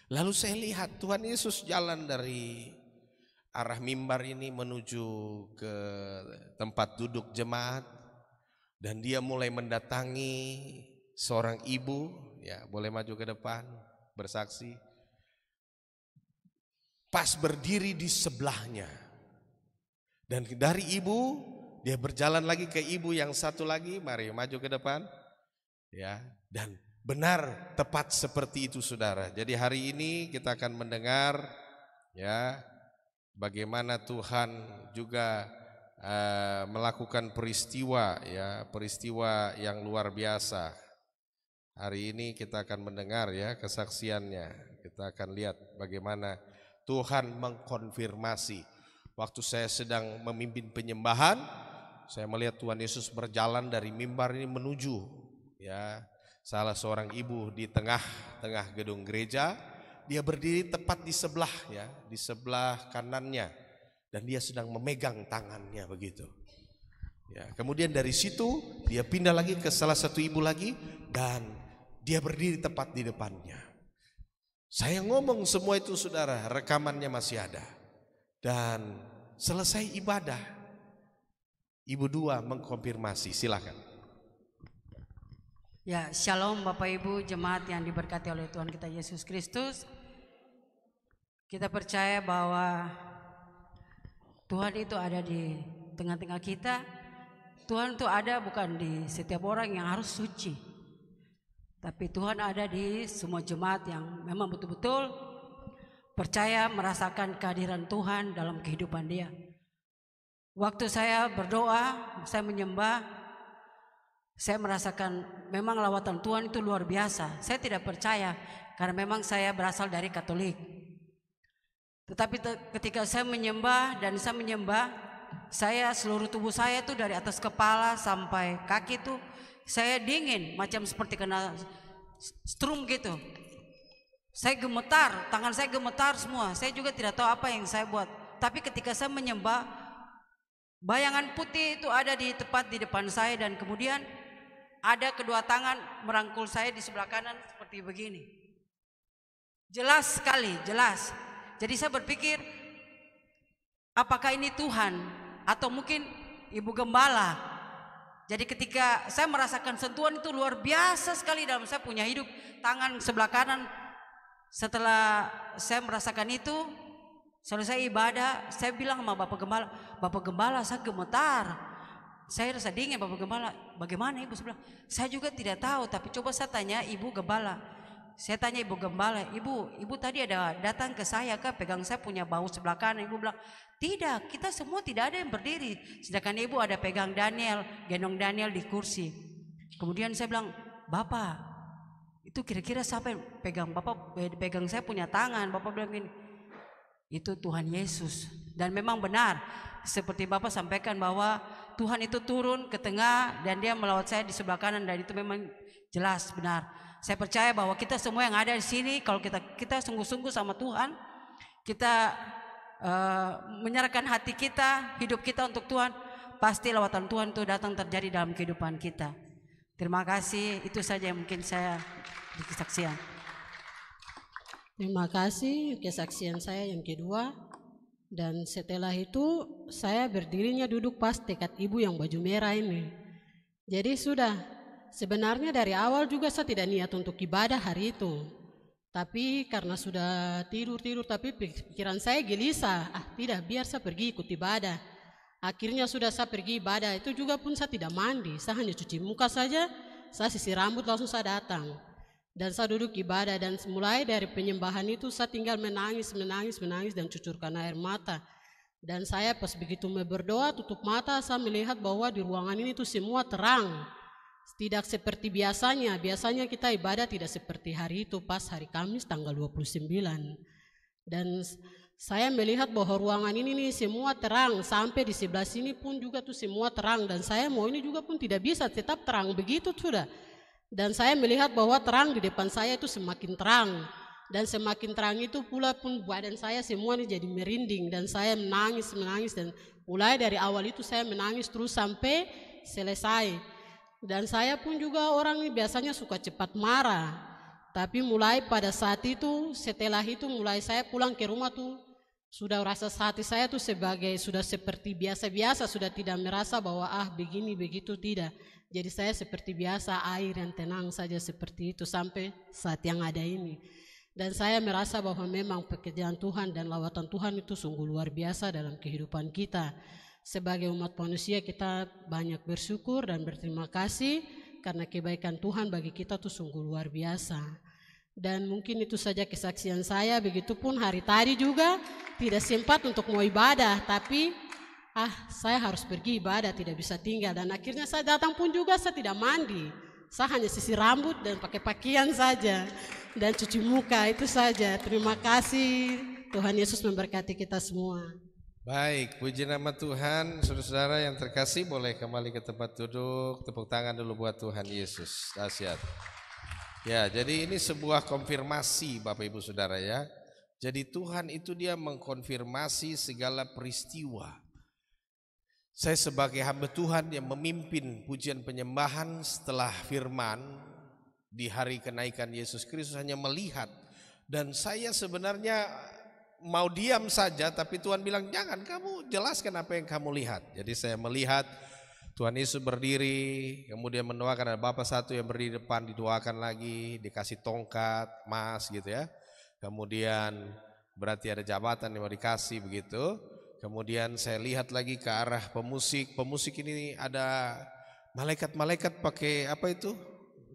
Lalu saya lihat Tuhan Yesus jalan dari arah mimbar ini menuju ke tempat duduk jemaat. Dan dia mulai mendatangi seorang ibu, ya boleh maju ke depan bersaksi. Pas berdiri di sebelahnya. Dan dari ibu dia berjalan lagi ke ibu yang satu lagi, mari maju ke depan. Ya, dan benar tepat seperti itu saudara. Jadi hari ini kita akan mendengar ya bagaimana Tuhan juga melakukan peristiwa yang luar biasa. Hari ini kita akan mendengar ya kesaksiannya. Kita akan lihat bagaimana Tuhan mengkonfirmasi. Waktu saya sedang memimpin penyembahan, saya melihat Tuhan Yesus berjalan dari mimbar ini menuju ya salah seorang ibu di tengah-tengah gedung gereja. dia berdiri tepat di sebelah ya, di sebelah kanannya, dan dia sedang memegang tangannya begitu. Ya, kemudian dari situ dia pindah lagi ke salah satu ibu lagi dan dia berdiri tepat di depannya. Saya ngomong semua itu saudara, rekamannya masih ada. Dan selesai ibadah, ibu dua mengkonfirmasi, silakan. Ya, shalom Bapak Ibu jemaat yang diberkati oleh Tuhan kita Yesus Kristus. Kita percaya bahwa Tuhan itu ada di tengah-tengah kita. Tuhan itu ada bukan di setiap orang yang harus suci, tapi Tuhan ada di semua jemaat yang memang betul-betul percaya merasakan kehadiran Tuhan dalam kehidupan dia. Waktu saya berdoa, saya menyembah, saya merasakan memang lawatan Tuhan itu luar biasa. Saya tidak percaya karena memang saya berasal dari Katolik. Tetapi ketika saya menyembah dan saya seluruh tubuh saya itu dari atas kepala sampai kaki itu saya dingin, macam seperti kena strum gitu. Saya gemetar, tangan saya gemetar semua. Saya juga tidak tahu apa yang saya buat. Tapi ketika saya menyembah, bayangan putih itu ada di tepat di depan saya, dan kemudian ada kedua tangan merangkul saya di sebelah kanan seperti begini. Jelas sekali, jelas. Jadi saya berpikir, apakah ini Tuhan atau mungkin Ibu Gembala? Jadi ketika saya merasakan sentuhan itu luar biasa sekali dalam saya punya hidup, tangan sebelah kanan. Setelah saya merasakan itu, selesai ibadah, saya bilang sama Bapak Gembala saya gemetar, saya rasa dingin. Bapak Gembala, bagaimana Ibu? Saya bilang, saya juga tidak tahu, tapi coba saya tanya Ibu Gembala. Saya tanya Ibu Gembala, Ibu tadi ada datang ke saya kah, pegang saya punya bahu sebelah kanan? Ibu bilang, tidak, kita semua tidak ada yang berdiri. Sedangkan Ibu ada pegang Daniel, gendong Daniel di kursi. Kemudian saya bilang, Bapak, itu kira-kira siapa yang pegang? Bapak pegang saya punya tangan. Bapak bilang gini, itu Tuhan Yesus. Dan memang benar, seperti Bapak sampaikan bahwa Tuhan itu turun ke tengah dan dia melawat saya di sebelah kanan, dan itu memang jelas benar. Saya percaya bahwa kita semua yang ada di sini, kalau kita sungguh-sungguh sama Tuhan, kita menyerahkan hati kita, hidup kita untuk Tuhan, pasti lawatan Tuhan itu datang terjadi dalam kehidupan kita. Terima kasih, itu saja yang mungkin saya berkesaksian. Terima kasih, kesaksian saya yang kedua. Dan setelah itu saya berdirinya duduk pas dekat ibu yang baju merah ini. Jadi sebenarnya dari awal juga saya tidak niat untuk ibadah hari itu. Tapi karena sudah tidur, tapi pikiran saya gelisah. Tidak, biar saya pergi ikut ibadah. Akhirnya sudah saya pergi ibadah, itu juga pun saya tidak mandi. Saya hanya cuci muka saja, saya sisir rambut langsung saya datang. Dan saya duduk ibadah, dan mulai dari penyembahan itu saya tinggal menangis dan cucurkan air mata. Dan saya pas begitu berdoa, tutup mata, saya melihat bahwa di ruangan ini tuh semua terang. Tidak seperti biasanya kita ibadah tidak seperti hari itu pas hari Kamis tanggal 29. Dan saya melihat bahwa ruangan ini nih semua terang, sampai di sebelah sini pun juga tuh semua terang, dan saya mau ini juga pun tidak bisa tetap terang begitu sudah. Dan saya melihat bahwa terang di depan saya itu semakin terang, dan semakin terang itu pula pun badan saya semua ini jadi merinding, dan saya menangis, dan mulai dari awal itu saya menangis terus sampai selesai. Dan saya pun juga orang ini biasanya suka cepat marah, tapi mulai pada saat itu, setelah itu mulai saya pulang ke rumah tuh sudah rasa hati saya tuh sudah seperti biasa-biasa, sudah tidak merasa bahwa begini begitu, tidak. Jadi saya seperti biasa, air yang tenang saja seperti itu sampai saat yang ada ini. Dan saya merasa bahwa memang pekerjaan Tuhan dan lawatan Tuhan itu sungguh luar biasa dalam kehidupan kita. Sebagai umat manusia kita banyak bersyukur dan berterima kasih karena kebaikan Tuhan bagi kita tuh sungguh luar biasa. Dan mungkin itu saja kesaksian saya. Begitupun hari tadi juga tidak sempat untuk mau ibadah, tapi saya harus pergi ibadah, tidak bisa tinggal. Dan akhirnya saya datang pun juga saya tidak mandi, saya hanya sisir rambut dan pakai pakaian saja dan cuci muka, itu saja. Terima kasih, Tuhan Yesus memberkati kita semua. Baik, puji nama Tuhan. Saudara-saudara yang terkasih, boleh kembali ke tempat duduk. Tepuk tangan dulu buat Tuhan Yesus. Dahsyat. Ya, jadi ini sebuah konfirmasi Bapak Ibu Saudara ya. Jadi Tuhan itu dia mengkonfirmasi segala peristiwa. Saya sebagai hamba Tuhan yang memimpin pujian penyembahan setelah firman di hari kenaikan Yesus Kristus hanya melihat. Dan saya sebenarnya mau diam saja, tapi Tuhan bilang jangan, kamu jelaskan apa yang kamu lihat. Jadi saya melihat Tuhan Yesus berdiri, kemudian mendoakan, ada Bapak satu yang berdiri depan, didoakan lagi, dikasih tongkat, emas gitu ya. Kemudian berarti ada jabatan yang mau dikasih begitu. Kemudian saya lihat lagi ke arah pemusik. Pemusik ini ada malaikat-malaikat pakai apa itu?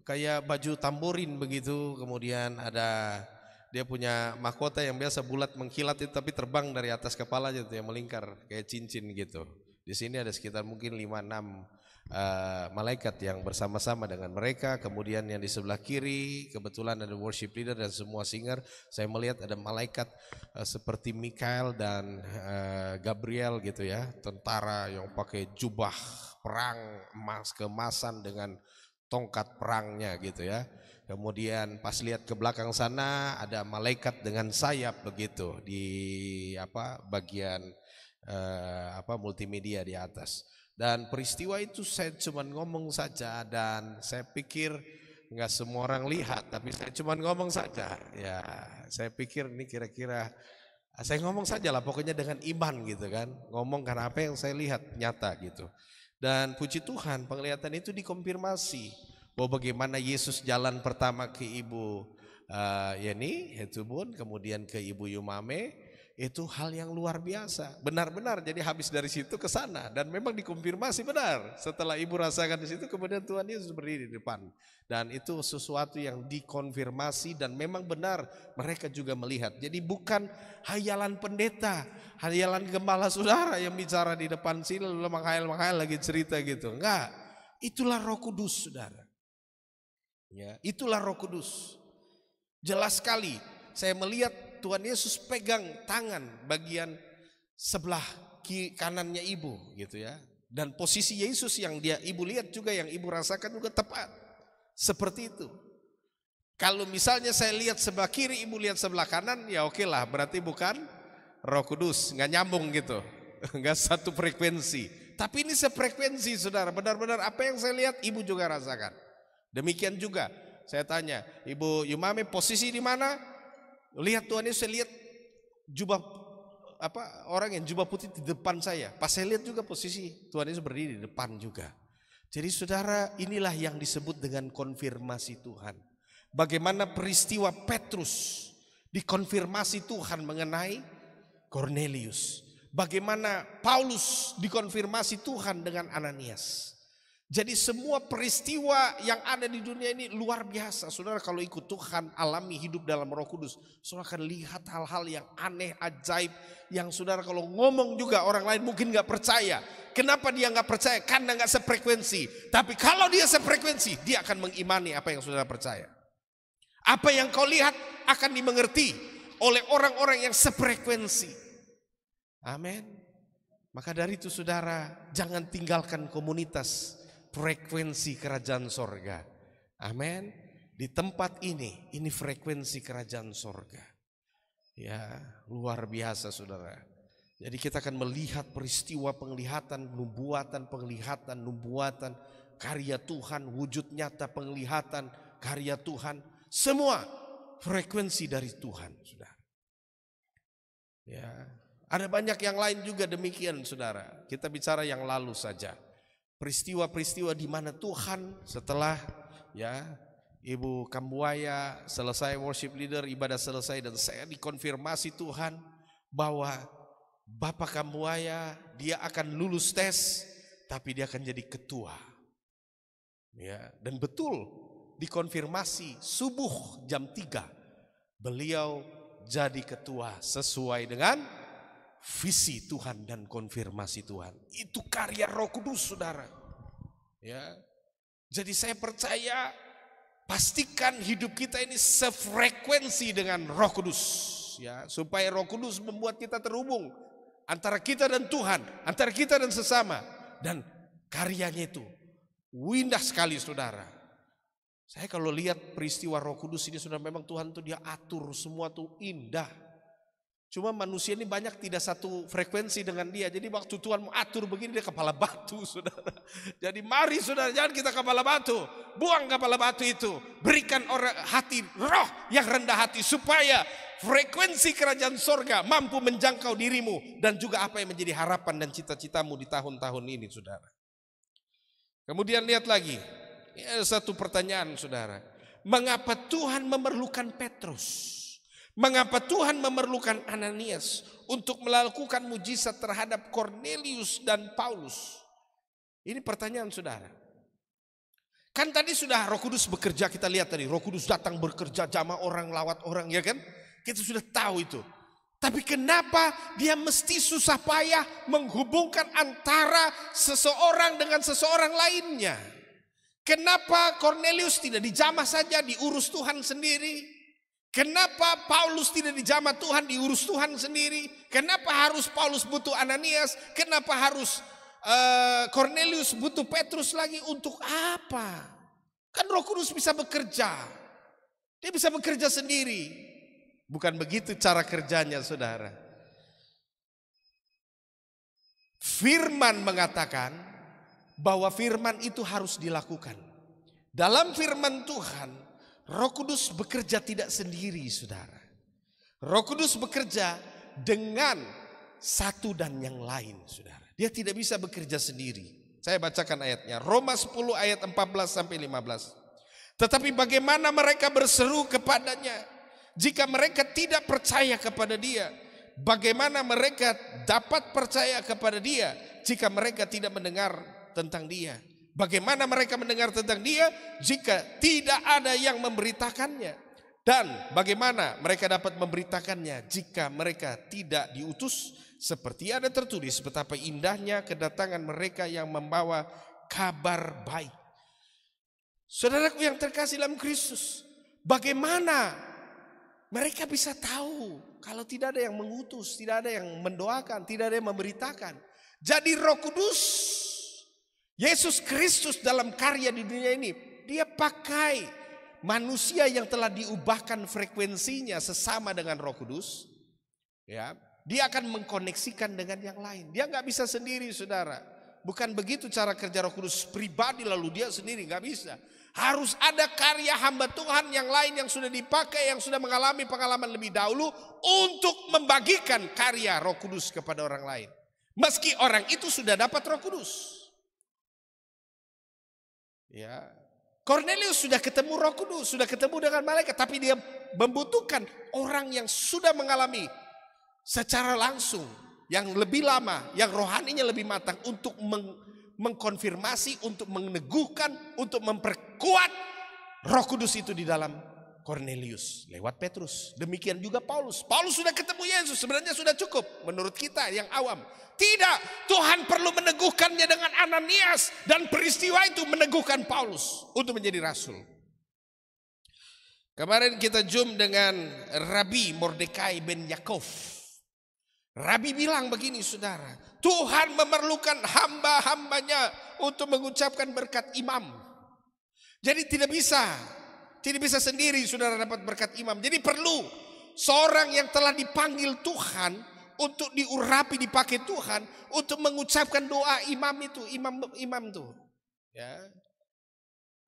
Kayak baju tamborin begitu. Kemudian ada dia punya mahkota yang biasa bulat mengkilat itu, tapi terbang dari atas kepalanya itu yang melingkar kayak cincin gitu. Di sini ada sekitar mungkin 5-6 malaikat yang bersama-sama dengan mereka. Kemudian yang di sebelah kiri kebetulan ada worship leader dan semua singer. Saya melihat ada malaikat seperti Mikael dan Gabriel gitu ya, tentara yang pakai jubah perang emas keemasan dengan tongkat perangnya gitu ya. Kemudian pas lihat ke belakang sana ada malaikat dengan sayap begitu di bagian multimedia di atas. Dan peristiwa itu saya cuma ngomong saja, dan saya pikir nggak semua orang lihat, tapi saya cuma ngomong saja. Ya, saya pikir ini kira-kira saya ngomong saja lah, pokoknya dengan iman gitu kan, ngomong karena apa yang saya lihat nyata gitu. Dan puji Tuhan penglihatan itu dikonfirmasi bahwa bagaimana Yesus jalan pertama ke Ibu Yeni Hetubun, kemudian ke Ibu Yumame. Itu hal yang luar biasa, benar-benar. Jadi habis dari situ ke sana dan memang dikonfirmasi benar. Setelah ibu rasakan di situ, kemudian Tuhan Yesus berdiri di depan, dan itu sesuatu yang dikonfirmasi dan memang benar. Mereka juga melihat. Jadi bukan hayalan pendeta, hayalan gembala saudara yang bicara di depan sini lalu menghayal-menghayal lagi cerita gitu. Enggak, itulah Roh Kudus saudara. Ya, itulah Roh Kudus. Jelas sekali saya melihat Tuhan Yesus pegang tangan bagian sebelah kanannya ibu gitu ya. Dan posisi Yesus yang ibu lihat juga, yang ibu rasakan juga tepat seperti itu. Kalau misalnya saya lihat sebelah kiri, ibu lihat sebelah kanan, ya oke lah, berarti bukan Roh Kudus, nggak nyambung gitu, nggak satu frekuensi. Tapi ini sefrekuensi saudara, benar-benar apa yang saya lihat ibu juga rasakan. Demikian juga saya tanya, Ibu Yumame posisi di mana? Lihat Tuhan Yesus, saya lihat jubah orang yang jubah putih di depan saya. Pas saya lihat juga posisi Tuhan Yesus berdiri di depan juga. Jadi saudara, inilah yang disebut dengan konfirmasi Tuhan. Bagaimana peristiwa Petrus dikonfirmasi Tuhan mengenai Cornelius. Bagaimana Paulus dikonfirmasi Tuhan dengan Ananias. Jadi semua peristiwa yang ada di dunia ini luar biasa. Saudara kalau ikut Tuhan, alami hidup dalam Roh Kudus, saudara akan lihat hal-hal yang aneh, ajaib, yang saudara kalau ngomong juga orang lain mungkin gak percaya. Kenapa dia gak percaya? Karena gak sefrekuensi. Tapi kalau dia sefrekuensi, dia akan mengimani apa yang saudara percaya. Apa yang kau lihat akan dimengerti oleh orang-orang yang sefrekuensi. Amin. Maka dari itu saudara, jangan tinggalkan komunitas frekuensi kerajaan sorga. Amin. Di tempat ini frekuensi kerajaan sorga. Ya, luar biasa saudara. Jadi kita akan melihat peristiwa penglihatan, nubuatan, karya Tuhan, wujud nyata penglihatan, karya Tuhan. Semua frekuensi dari Tuhan, saudara. Ya, ada banyak yang lain juga demikian saudara. Kita bicara yang lalu saja. Peristiwa-peristiwa di mana Tuhan setelah ya Ibu Kambuaya selesai worship leader, ibadah selesai, dan saya dikonfirmasi Tuhan bahwa Bapak Kambuaya dia akan lulus tes, tapi dia akan jadi ketua. Ya, dan betul dikonfirmasi subuh jam 3 beliau jadi ketua sesuai dengan visi Tuhan dan konfirmasi Tuhan. Itu karya Roh Kudus saudara. Ya. Jadi saya percaya, pastikan hidup kita ini sefrekuensi dengan Roh Kudus ya, supaya Roh Kudus membuat kita terhubung antara kita dan Tuhan, antara kita dan sesama, dan karyanya itu indah sekali saudara. Saya kalau lihat peristiwa Roh Kudus ini sudah memang Tuhan tuh dia atur semua tuh indah. Cuma manusia ini banyak tidak satu frekuensi dengan dia. Jadi waktu Tuhan mau atur begini dia kepala batu, saudara. Jadi mari saudara, jangan kita kepala batu. Buang kepala batu itu. Berikan orang hati roh yang rendah hati supaya frekuensi kerajaan sorga mampu menjangkau dirimu. Dan juga apa yang menjadi harapan dan cita-citamu di tahun-tahun ini, saudara. Kemudian lihat lagi. Ini ada satu pertanyaan, saudara. Mengapa Tuhan memerlukan Petrus? Mengapa Tuhan memerlukan Ananias untuk melakukan mujizat terhadap Kornelius dan Paulus? Ini pertanyaan, saudara. Kan tadi sudah Roh Kudus bekerja, kita lihat tadi. Roh Kudus datang bekerja, jamah orang, lawat orang, ya kan? Kita sudah tahu itu. Tapi kenapa dia mesti susah payah menghubungkan antara seseorang dengan seseorang lainnya? Kenapa Kornelius tidak dijamah saja, diurus Tuhan sendiri? Kenapa Paulus tidak dijamah Tuhan, diurus Tuhan sendiri? Kenapa harus Paulus butuh Ananias? Kenapa harus Kornelius butuh Petrus lagi? Untuk apa? Kan Roh Kudus bisa bekerja. Dia bisa bekerja sendiri. Bukan begitu cara kerjanya, saudara. Firman mengatakan bahwa firman itu harus dilakukan. Dalam firman Tuhan, Roh Kudus bekerja tidak sendiri, saudara. Roh Kudus bekerja dengan satu dan yang lain, saudara. Dia tidak bisa bekerja sendiri. Saya bacakan ayatnya. Roma 10 ayat 14 sampai 15. Tetapi bagaimana mereka berseru kepadanya jika mereka tidak percaya kepada dia? Bagaimana mereka dapat percaya kepada dia jika mereka tidak mendengar tentang dia? Bagaimana mereka mendengar tentang dia jika tidak ada yang memberitakannya? Dan bagaimana mereka dapat memberitakannya jika mereka tidak diutus? Seperti ada tertulis betapa indahnya kedatangan mereka yang membawa kabar baik. Saudaraku yang terkasih dalam Kristus, bagaimana mereka bisa tahu kalau tidak ada yang mengutus, tidak ada yang mendoakan, tidak ada yang memberitakan? Jadi Roh Kudus, Yesus Kristus dalam karya di dunia ini, dia pakai manusia yang telah diubahkan frekuensinya sesama dengan Roh Kudus. Ya, dia akan mengkoneksikan dengan yang lain. Dia nggak bisa sendiri, saudara. Bukan begitu cara kerja Roh Kudus pribadi lalu dia sendiri, nggak bisa. Harus ada karya hamba Tuhan yang lain yang sudah dipakai, yang sudah mengalami pengalaman lebih dahulu untuk membagikan karya Roh Kudus kepada orang lain. Meski orang itu sudah dapat Roh Kudus. Ya, Kornelius sudah ketemu Roh Kudus, sudah ketemu dengan malaikat, tapi dia membutuhkan orang yang sudah mengalami secara langsung, yang lebih lama, yang rohaninya lebih matang untuk mengkonfirmasi, untuk meneguhkan, untuk memperkuat Roh Kudus itu di dalam Kornelius lewat Petrus. Demikian juga Paulus. Paulus sudah ketemu Yesus, sebenarnya sudah cukup menurut kita yang awam. Tidak, Tuhan perlu meneguhkannya dengan Ananias, dan peristiwa itu meneguhkan Paulus untuk menjadi rasul. Kemarin kita jumpa dengan Rabi Mordekai ben Yakov. Rabi bilang begini, saudara, Tuhan memerlukan hamba-hambanya untuk mengucapkan berkat imam. Jadi tidak bisa sendiri saudara dapat berkat imam. Jadi perlu seorang yang telah dipanggil Tuhan untuk diurapi, dipakai Tuhan untuk mengucapkan doa imam itu, imam itu. Ya.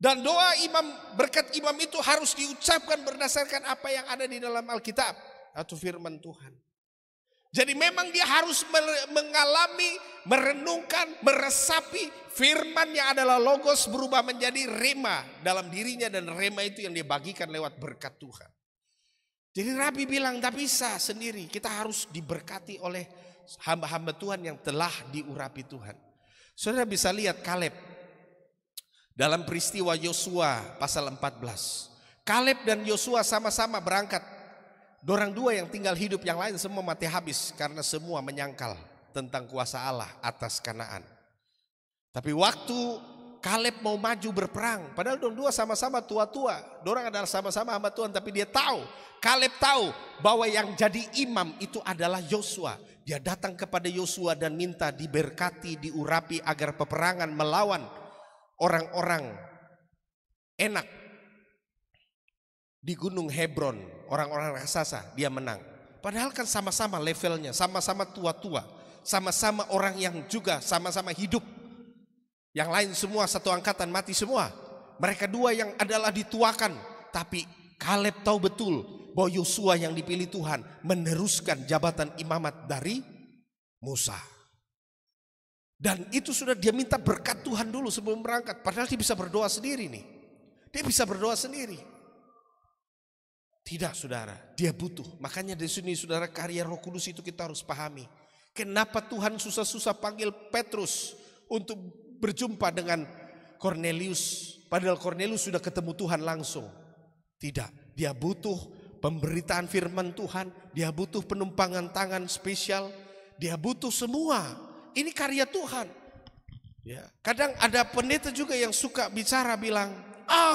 Dan doa imam, berkat imam itu harus diucapkan berdasarkan apa yang ada di dalam Alkitab atau firman Tuhan. Jadi memang dia harus mengalami, merenungkan, meresapi firman yang adalah logos berubah menjadi rema dalam dirinya, dan rema itu yang dia bagikan lewat berkat Tuhan. Jadi Rabi bilang tak bisa sendiri, kita harus diberkati oleh hamba-hamba Tuhan yang telah diurapi Tuhan. Saudara bisa lihat Kaleb dalam peristiwa Yosua pasal 14. Kaleb dan Yosua sama-sama berangkat. Dorang dua yang tinggal hidup, yang lain semua mati habis karena semua menyangkal tentang kuasa Allah atas Kanaan. Tapi waktu Kaleb mau maju berperang, padahal dorang dua sama-sama tua-tua, dorang adalah sama-sama hamba Tuhan, tapi dia tahu, Kaleb tahu bahwa yang jadi imam itu adalah Yosua. Dia datang kepada Yosua dan minta diberkati, diurapi agar peperangan melawan orang-orang enak di Gunung Hebron, orang-orang raksasa, dia menang. Padahal kan sama-sama levelnya, sama-sama tua-tua, sama-sama orang yang juga sama-sama hidup. Yang lain semua satu angkatan mati semua. Mereka dua yang adalah dituakan. Tapi Kaleb tahu betul bahwa Yosua yang dipilih Tuhan meneruskan jabatan imamat dari Musa. Dan itu sudah dia minta berkat Tuhan dulu sebelum berangkat. Padahal dia bisa berdoa sendiri nih. Dia bisa berdoa sendiri. Tidak saudara, dia butuh. Makanya di sini saudara, karya Roh Kudus itu kita harus pahami. Kenapa Tuhan susah-susah panggil Petrus untuk berjumpa dengan Cornelius. Padahal Cornelius sudah ketemu Tuhan langsung. Tidak, dia butuh pemberitaan firman Tuhan. Dia butuh penumpangan tangan spesial. Dia butuh semua. Ini karya Tuhan. Ya, kadang ada pendeta juga yang suka bicara bilang,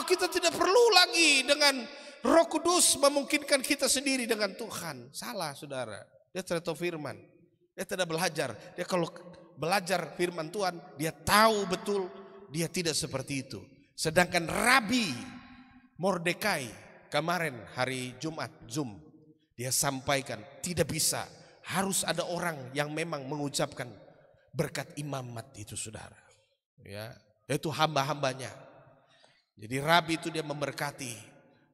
kita tidak perlu lagi dengan Roh Kudus memungkinkan kita sendiri dengan Tuhan. Salah saudara. Dia tidak tahu firman. Dia tidak belajar. Dia kalau belajar firman Tuhan, dia tahu betul dia tidak seperti itu. Sedangkan Rabi Mordekai kemarin hari Jumat Zoom, dia sampaikan tidak bisa. Harus ada orang yang memang mengucapkan berkat imamat itu saudara. Ya, itu hamba-hambanya. Jadi Rabi itu dia memberkati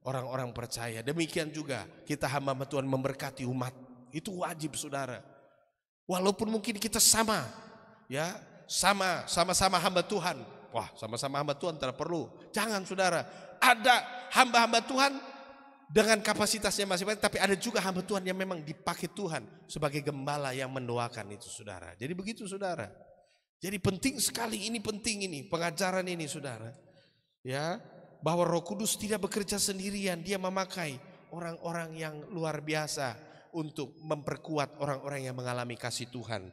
orang-orang percaya. Demikian juga kita hamba Tuhan memberkati umat. Itu wajib saudara. Walaupun mungkin kita sama, ya, sama-sama hamba Tuhan. Wah, sama-sama hamba Tuhan tidak perlu. Jangan saudara. Ada hamba-hamba Tuhan dengan kapasitasnya masing-masing, tapi ada juga hamba Tuhan yang memang dipakai Tuhan sebagai gembala yang mendoakan itu saudara. Jadi begitu saudara. Jadi penting sekali, ini penting ini pengajaran ini saudara. Ya, bahwa Roh Kudus tidak bekerja sendirian, dia memakai orang-orang yang luar biasa untuk memperkuat orang-orang yang mengalami kasih Tuhan.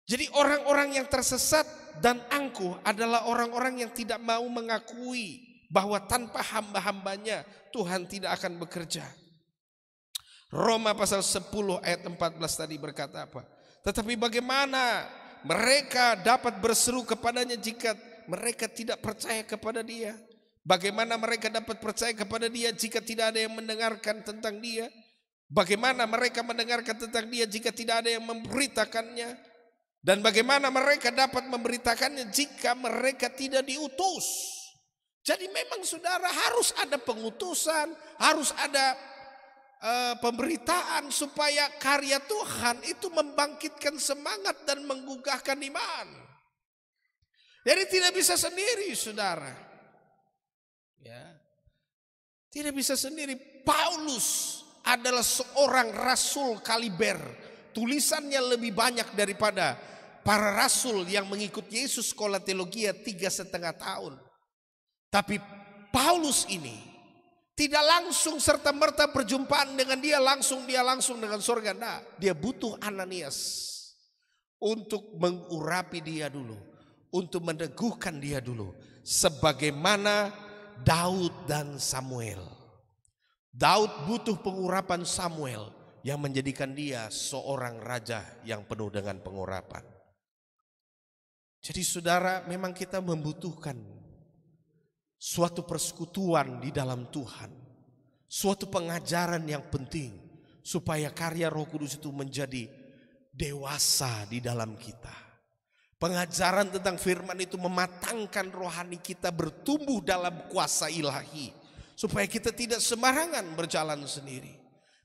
Jadi orang-orang yang tersesat dan angkuh adalah orang-orang yang tidak mau mengakui bahwa tanpa hamba-hambanya Tuhan tidak akan bekerja. Roma pasal 10 ayat 14 tadi berkata apa? Tetapi bagaimana mereka dapat berseru kepadanya jika mereka tidak percaya kepada dia? Bagaimana mereka dapat percaya kepada dia jika tidak ada yang mendengarkan tentang dia? Bagaimana mereka mendengarkan tentang dia jika tidak ada yang memberitakannya? Dan bagaimana mereka dapat memberitakannya jika mereka tidak diutus? Jadi memang saudara harus ada pengutusan, harus ada pemberitaan supaya karya Tuhan itu membangkitkan semangat dan menggugahkan iman. Jadi tidak bisa sendiri saudara. Ya. Tidak bisa sendiri. Paulus adalah seorang rasul kaliber. Tulisannya lebih banyak daripada para rasul yang mengikut Yesus sekolah teologi 3,5 tahun. Tapi Paulus ini tidak langsung serta-merta perjumpaan dengan dia langsung dengan surga. Nah, dia butuh Ananias untuk mengurapi dia dulu, untuk meneguhkan dia dulu, sebagaimana Daud dan Samuel. Daud butuh pengurapan Samuel yang menjadikan dia seorang raja yang penuh dengan pengurapan. Jadi saudara, memang kita membutuhkan suatu persekutuan di dalam Tuhan, suatu pengajaran yang penting supaya karya Roh Kudus itu menjadi dewasa di dalam kita. Pengajaran tentang firman itu mematangkan rohani kita bertumbuh dalam kuasa ilahi, supaya kita tidak sembarangan berjalan sendiri,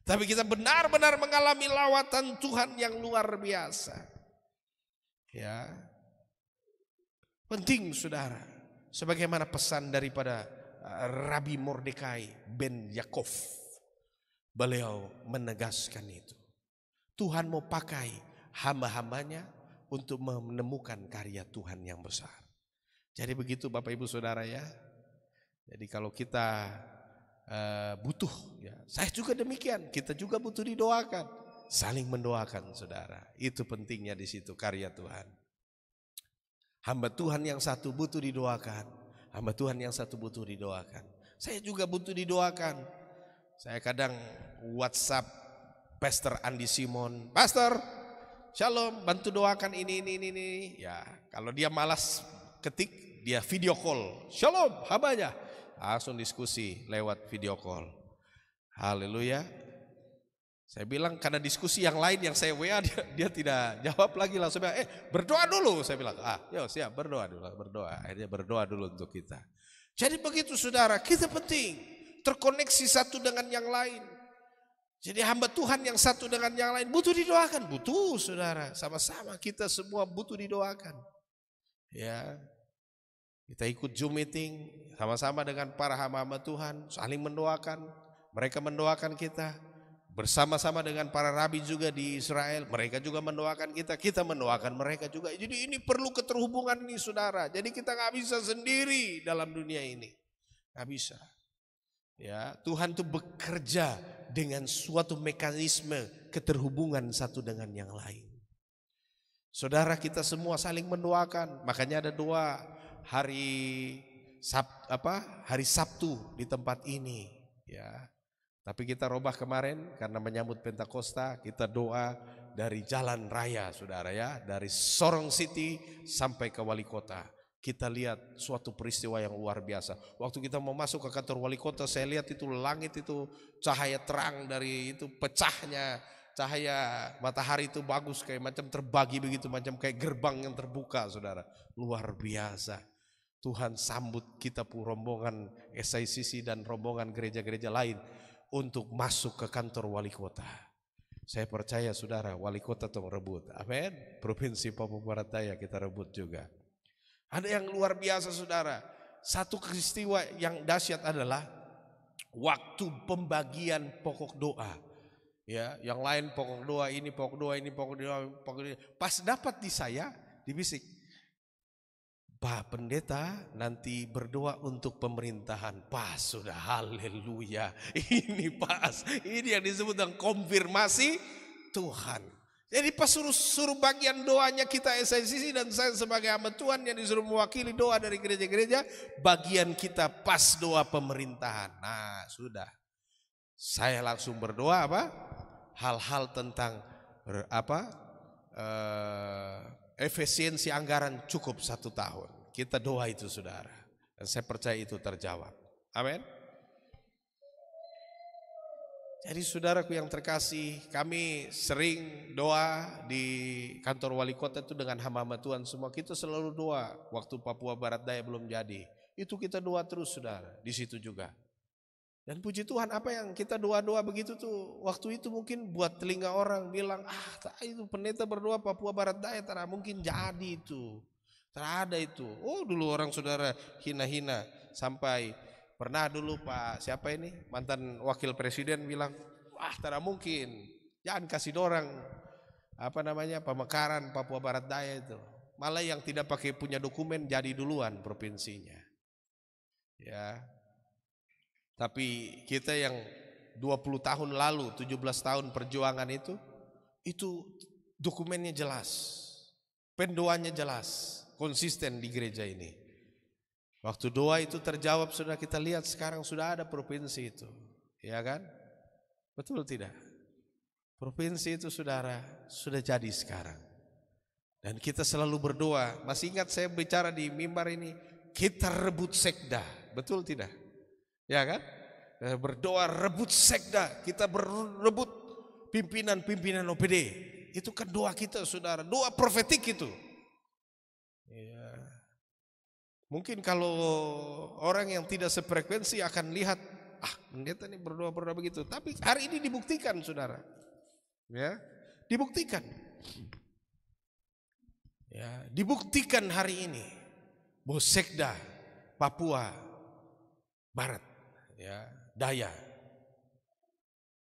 tapi kita benar-benar mengalami lawatan Tuhan yang luar biasa. Ya, penting saudara, sebagaimana pesan daripada Rabi Mordekai ben Yakov, beliau menegaskan itu. Tuhan mau pakai hamba-hambanya untuk menemukan karya Tuhan yang besar. Jadi begitu Bapak Ibu Saudara ya. Jadi kalau kita butuh, ya, saya juga demikian. Kita juga butuh didoakan, saling mendoakan saudara. Itu pentingnya di situ karya Tuhan. Hamba Tuhan yang satu butuh didoakan, hamba Tuhan yang satu butuh didoakan. Saya juga butuh didoakan. Saya kadang WhatsApp Pastor Andi Simon, Pastor, Shalom, bantu doakan ini. Ya, kalau dia malas ketik, dia video call. Shalom, hambanya. langsung diskusi lewat video call. Haleluya. Saya bilang karena diskusi yang lain yang saya WA dia tidak jawab lagi, langsung bilang berdoa dulu. Saya bilang yo siap, berdoa dulu, berdoa. Akhirnya berdoa dulu untuk kita. Jadi begitu saudara, kita penting terkoneksi satu dengan yang lain. Jadi hamba Tuhan yang satu dengan yang lain butuh didoakan, butuh saudara. Sama-sama kita semua butuh didoakan. Ya, kita ikut Zoom meeting sama-sama dengan para hamba Tuhan, saling mendoakan. Mereka mendoakan kita. Bersama-sama dengan para rabi juga di Israel, mereka juga mendoakan kita, kita mendoakan mereka juga. Jadi ini perlu keterhubungan ini saudara. Jadi kita gak bisa sendiri dalam dunia ini, gak bisa. Ya, Tuhan tuh bekerja dengan suatu mekanisme keterhubungan satu dengan yang lain. Saudara, kita semua saling mendoakan. Makanya ada doa hari Sabtu di tempat ini. Ya. Tapi kita robah kemarin karena menyambut Pentakosta, kita doa dari jalan raya saudara ya, dari Sorong City sampai ke wali kota. Kita lihat suatu peristiwa yang luar biasa. Waktu kita mau masuk ke kantor wali kota, saya lihat itu langit itu cahaya terang dari itu pecahnya cahaya matahari itu bagus kayak macam terbagi begitu, macam kayak gerbang yang terbuka saudara. Luar biasa. Tuhan sambut kita rombongan SICC dan rombongan gereja-gereja lain untuk masuk ke kantor wali kota. Saya percaya saudara, wali kota itu rebut. Amin. Provinsi Papua Barat Daya kita rebut juga. Ada yang luar biasa saudara. Satu peristiwa yang dahsyat adalah waktu pembagian pokok doa. Ya, yang lain pokok doa ini, pokok doa ini, pokok doa, pokok doa. Pas dapat di saya, dibisik. Pak Pendeta nanti berdoa untuk pemerintahan. Pas sudah, haleluya. Ini pas, ini yang disebut dengan konfirmasi Tuhan. Jadi pas suruh bagian doanya kita SICC dan saya sebagai hamba Tuhan yang disuruh mewakili doa dari gereja-gereja, bagian kita pas doa pemerintahan. Nah sudah, saya langsung berdoa apa? Hal-hal tentang efisiensi anggaran cukup 1 tahun. Kita doa itu saudara. Dan saya percaya itu terjawab. Amin. Jadi saudaraku yang terkasih, kami sering doa di kantor wali kota itu dengan hamba-hamba Tuhan semua. Kita selalu doa waktu Papua Barat Daya belum jadi. Itu kita doa terus saudara, di situ juga. Dan puji Tuhan, apa yang kita doa-doa begitu tuh, waktu itu mungkin buat telinga orang bilang, itu pendeta berdoa Papua Barat Daya, tak mungkin jadi itu. Tak ada itu. Oh dulu orang saudara hina-hina. Sampai pernah dulu Pak siapa ini, mantan wakil presiden bilang, tak mungkin. Jangan kasih dorang pemekaran Papua Barat Daya itu. Malah yang tidak pakai punya dokumen jadi duluan provinsinya. Ya. Tapi kita yang 20 tahun lalu, 17 tahun perjuangan itu dokumennya jelas, pendoanya jelas, konsisten di gereja ini. Waktu doa itu terjawab, sudah kita lihat sekarang sudah ada provinsi itu, ya kan? Betul tidak? Provinsi itu saudara sudah jadi sekarang. Dan kita selalu berdoa. Masih ingat saya bicara di mimbar ini, kita rebut sekda, betul tidak? Ya kan? Berdoa rebut sekda, kita berebut pimpinan-pimpinan OPD. Itu kan doa kita saudara, doa profetik itu. Ya. Mungkin kalau orang yang tidak sefrekuensi akan lihat, pendeta ini berdoa begitu. Tapi hari ini dibuktikan saudara. Ya, dibuktikan. Ya, dibuktikan hari ini bahwa sekda Papua Barat ya, Daya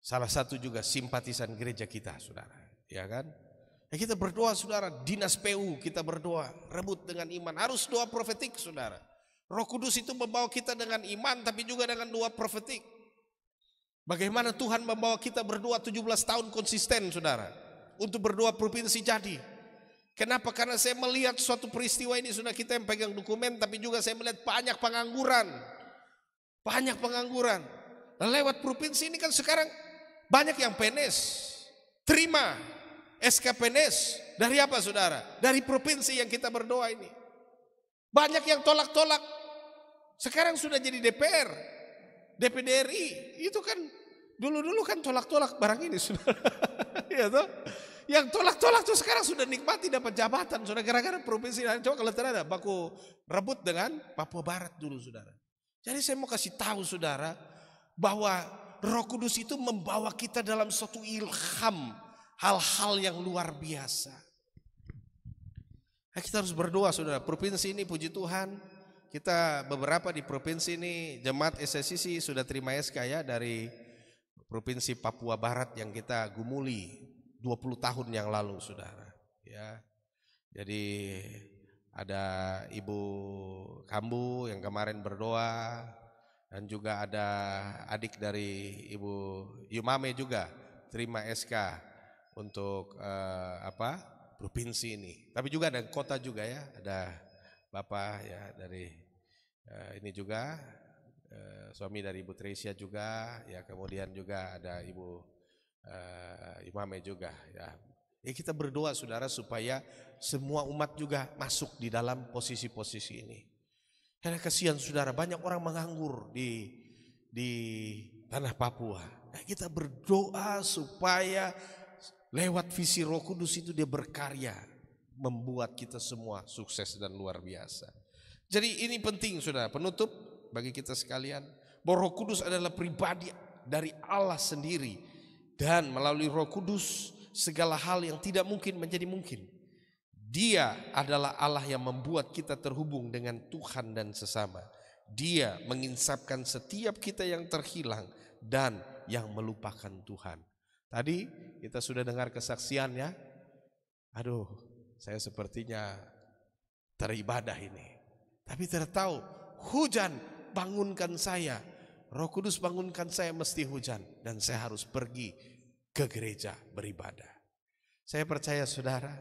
salah satu juga simpatisan gereja kita saudara, ya kan? Ya, kita berdoa saudara, dinas PU kita berdoa, rebut dengan iman, harus doa profetik saudara. Roh Kudus itu membawa kita dengan iman tapi juga dengan doa profetik. Bagaimana Tuhan membawa kita berdoa 17 tahun konsisten saudara, untuk berdoa provinsi jadi. Kenapa? Karena saya melihat suatu peristiwa ini, sudah kita yang pegang dokumen, tapi juga saya melihat banyak pengangguran. Banyak pengangguran. Dan lewat provinsi ini kan sekarang banyak yang PNS terima SK PNS dari apa saudara? Dari provinsi yang kita berdoa ini. Banyak yang tolak-tolak Sekarang sudah jadi DPR, DPD RI. Itu kan dulu-dulu kan tolak-tolak barang ini sudah. Ya toh? Yang tolak-tolak tuh sekarang sudah nikmati dapat jabatan, sudah gara-gara provinsi. Coba kalau terada baku rebut dengan Papua Barat dulu, saudara. Jadi saya mau kasih tahu saudara bahwa Roh Kudus itu membawa kita dalam suatu ilham, hal-hal yang luar biasa. Nah, kita harus berdoa saudara. Provinsi ini puji Tuhan, kita beberapa di provinsi ini jemaat SSCC sudah terima SK ya dari Provinsi Papua Barat yang kita gumuli 20 tahun yang lalu saudara. Ya, jadi ada Ibu Kambu yang kemarin berdoa, dan juga ada adik dari Ibu Yumame juga terima SK untuk provinsi ini. Tapi juga ada kota juga ya, ada Bapak ya dari ini juga suami dari Ibu Tresia juga ya, kemudian juga ada Ibu Yumame juga ya. Kita berdoa saudara supaya semua umat juga masuk di dalam posisi-posisi ini. Karena kasihan saudara, banyak orang menganggur di tanah Papua. Nah, kita berdoa supaya lewat visi Roh Kudus itu dia berkarya, membuat kita semua sukses dan luar biasa. Jadi ini penting saudara, penutup bagi kita sekalian, bahwa Roh Kudus adalah pribadi dari Allah sendiri. Dan melalui Roh Kudus segala hal yang tidak mungkin menjadi mungkin. Dia adalah Allah yang membuat kita terhubung dengan Tuhan dan sesama. Dia menginsapkan setiap kita yang terhilang dan yang melupakan Tuhan. Tadi kita sudah dengar kesaksiannya. Aduh, saya sepertinya teribadah ini. Tapi tertahu, hujan bangunkan saya. Roh Kudus bangunkan saya mesti hujan. Dan saya harus pergi ke gereja beribadah. Saya percaya saudara,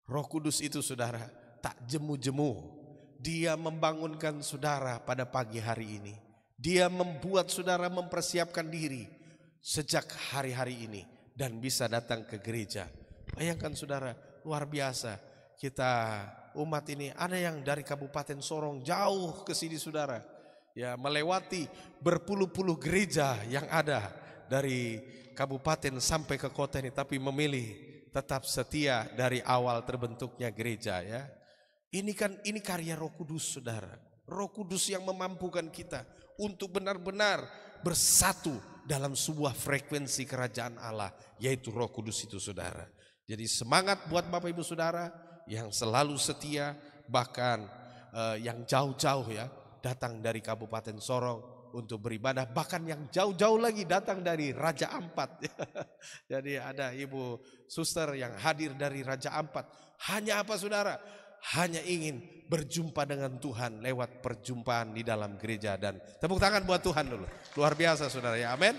Roh Kudus itu saudara tak jemu-jemu. Dia membangunkan saudara pada pagi hari ini. Dia membuat saudara mempersiapkan diri sejak hari-hari ini dan bisa datang ke gereja. Bayangkan saudara, luar biasa. Kita umat ini ada yang dari Kabupaten Sorong jauh ke sini saudara. Ya, melewati berpuluh-puluh gereja yang ada dari kabupaten sampai ke kota ini, tapi memilih tetap setia dari awal terbentuknya gereja ya. Ini karya Roh Kudus saudara. Roh Kudus yang memampukan kita untuk benar-benar bersatu dalam sebuah frekuensi kerajaan Allah, yaitu Roh Kudus itu saudara. Jadi semangat buat Bapak Ibu saudara yang selalu setia, bahkan yang jauh-jauh ya datang dari Kabupaten Sorong untuk beribadah, bahkan yang jauh-jauh lagi datang dari Raja Ampat. Jadi ada Ibu Suster yang hadir dari Raja Ampat. Hanya apa saudara? Hanya ingin berjumpa dengan Tuhan lewat perjumpaan di dalam gereja. Dan tepuk tangan buat Tuhan dulu. Luar biasa saudara ya, amin.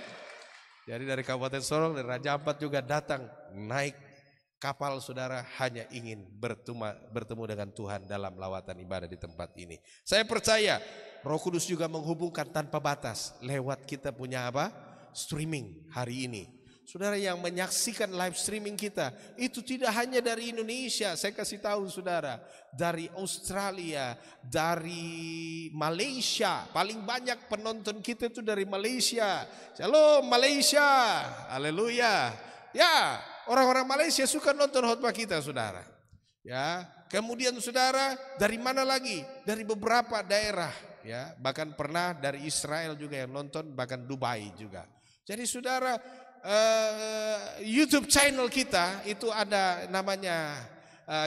Jadi dari Kabupaten Sorong, dari Raja Ampat juga datang naik kapal saudara, hanya ingin bertemu dengan Tuhan dalam lawatan ibadah di tempat ini. Saya percaya Roh Kudus juga menghubungkan tanpa batas lewat kita punya apa? Streaming hari ini. Saudara yang menyaksikan live streaming kita itu tidak hanya dari Indonesia, saya kasih tahu saudara, dari Australia, dari Malaysia. Paling banyak penonton kita itu dari Malaysia. Shalom Malaysia, haleluya. Ya, orang-orang Malaysia suka nonton khotbah kita saudara. Ya, kemudian saudara dari mana lagi? Dari beberapa daerah. Ya, bahkan pernah dari Israel juga yang nonton, bahkan Dubai juga. Jadi saudara, YouTube channel kita itu ada namanya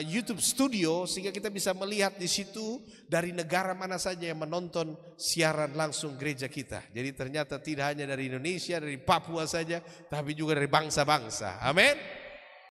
YouTube Studio, sehingga kita bisa melihat di situ dari negara mana saja yang menonton siaran langsung gereja kita. Jadi ternyata tidak hanya dari Indonesia, dari Papua saja, tapi juga dari bangsa-bangsa. Amin.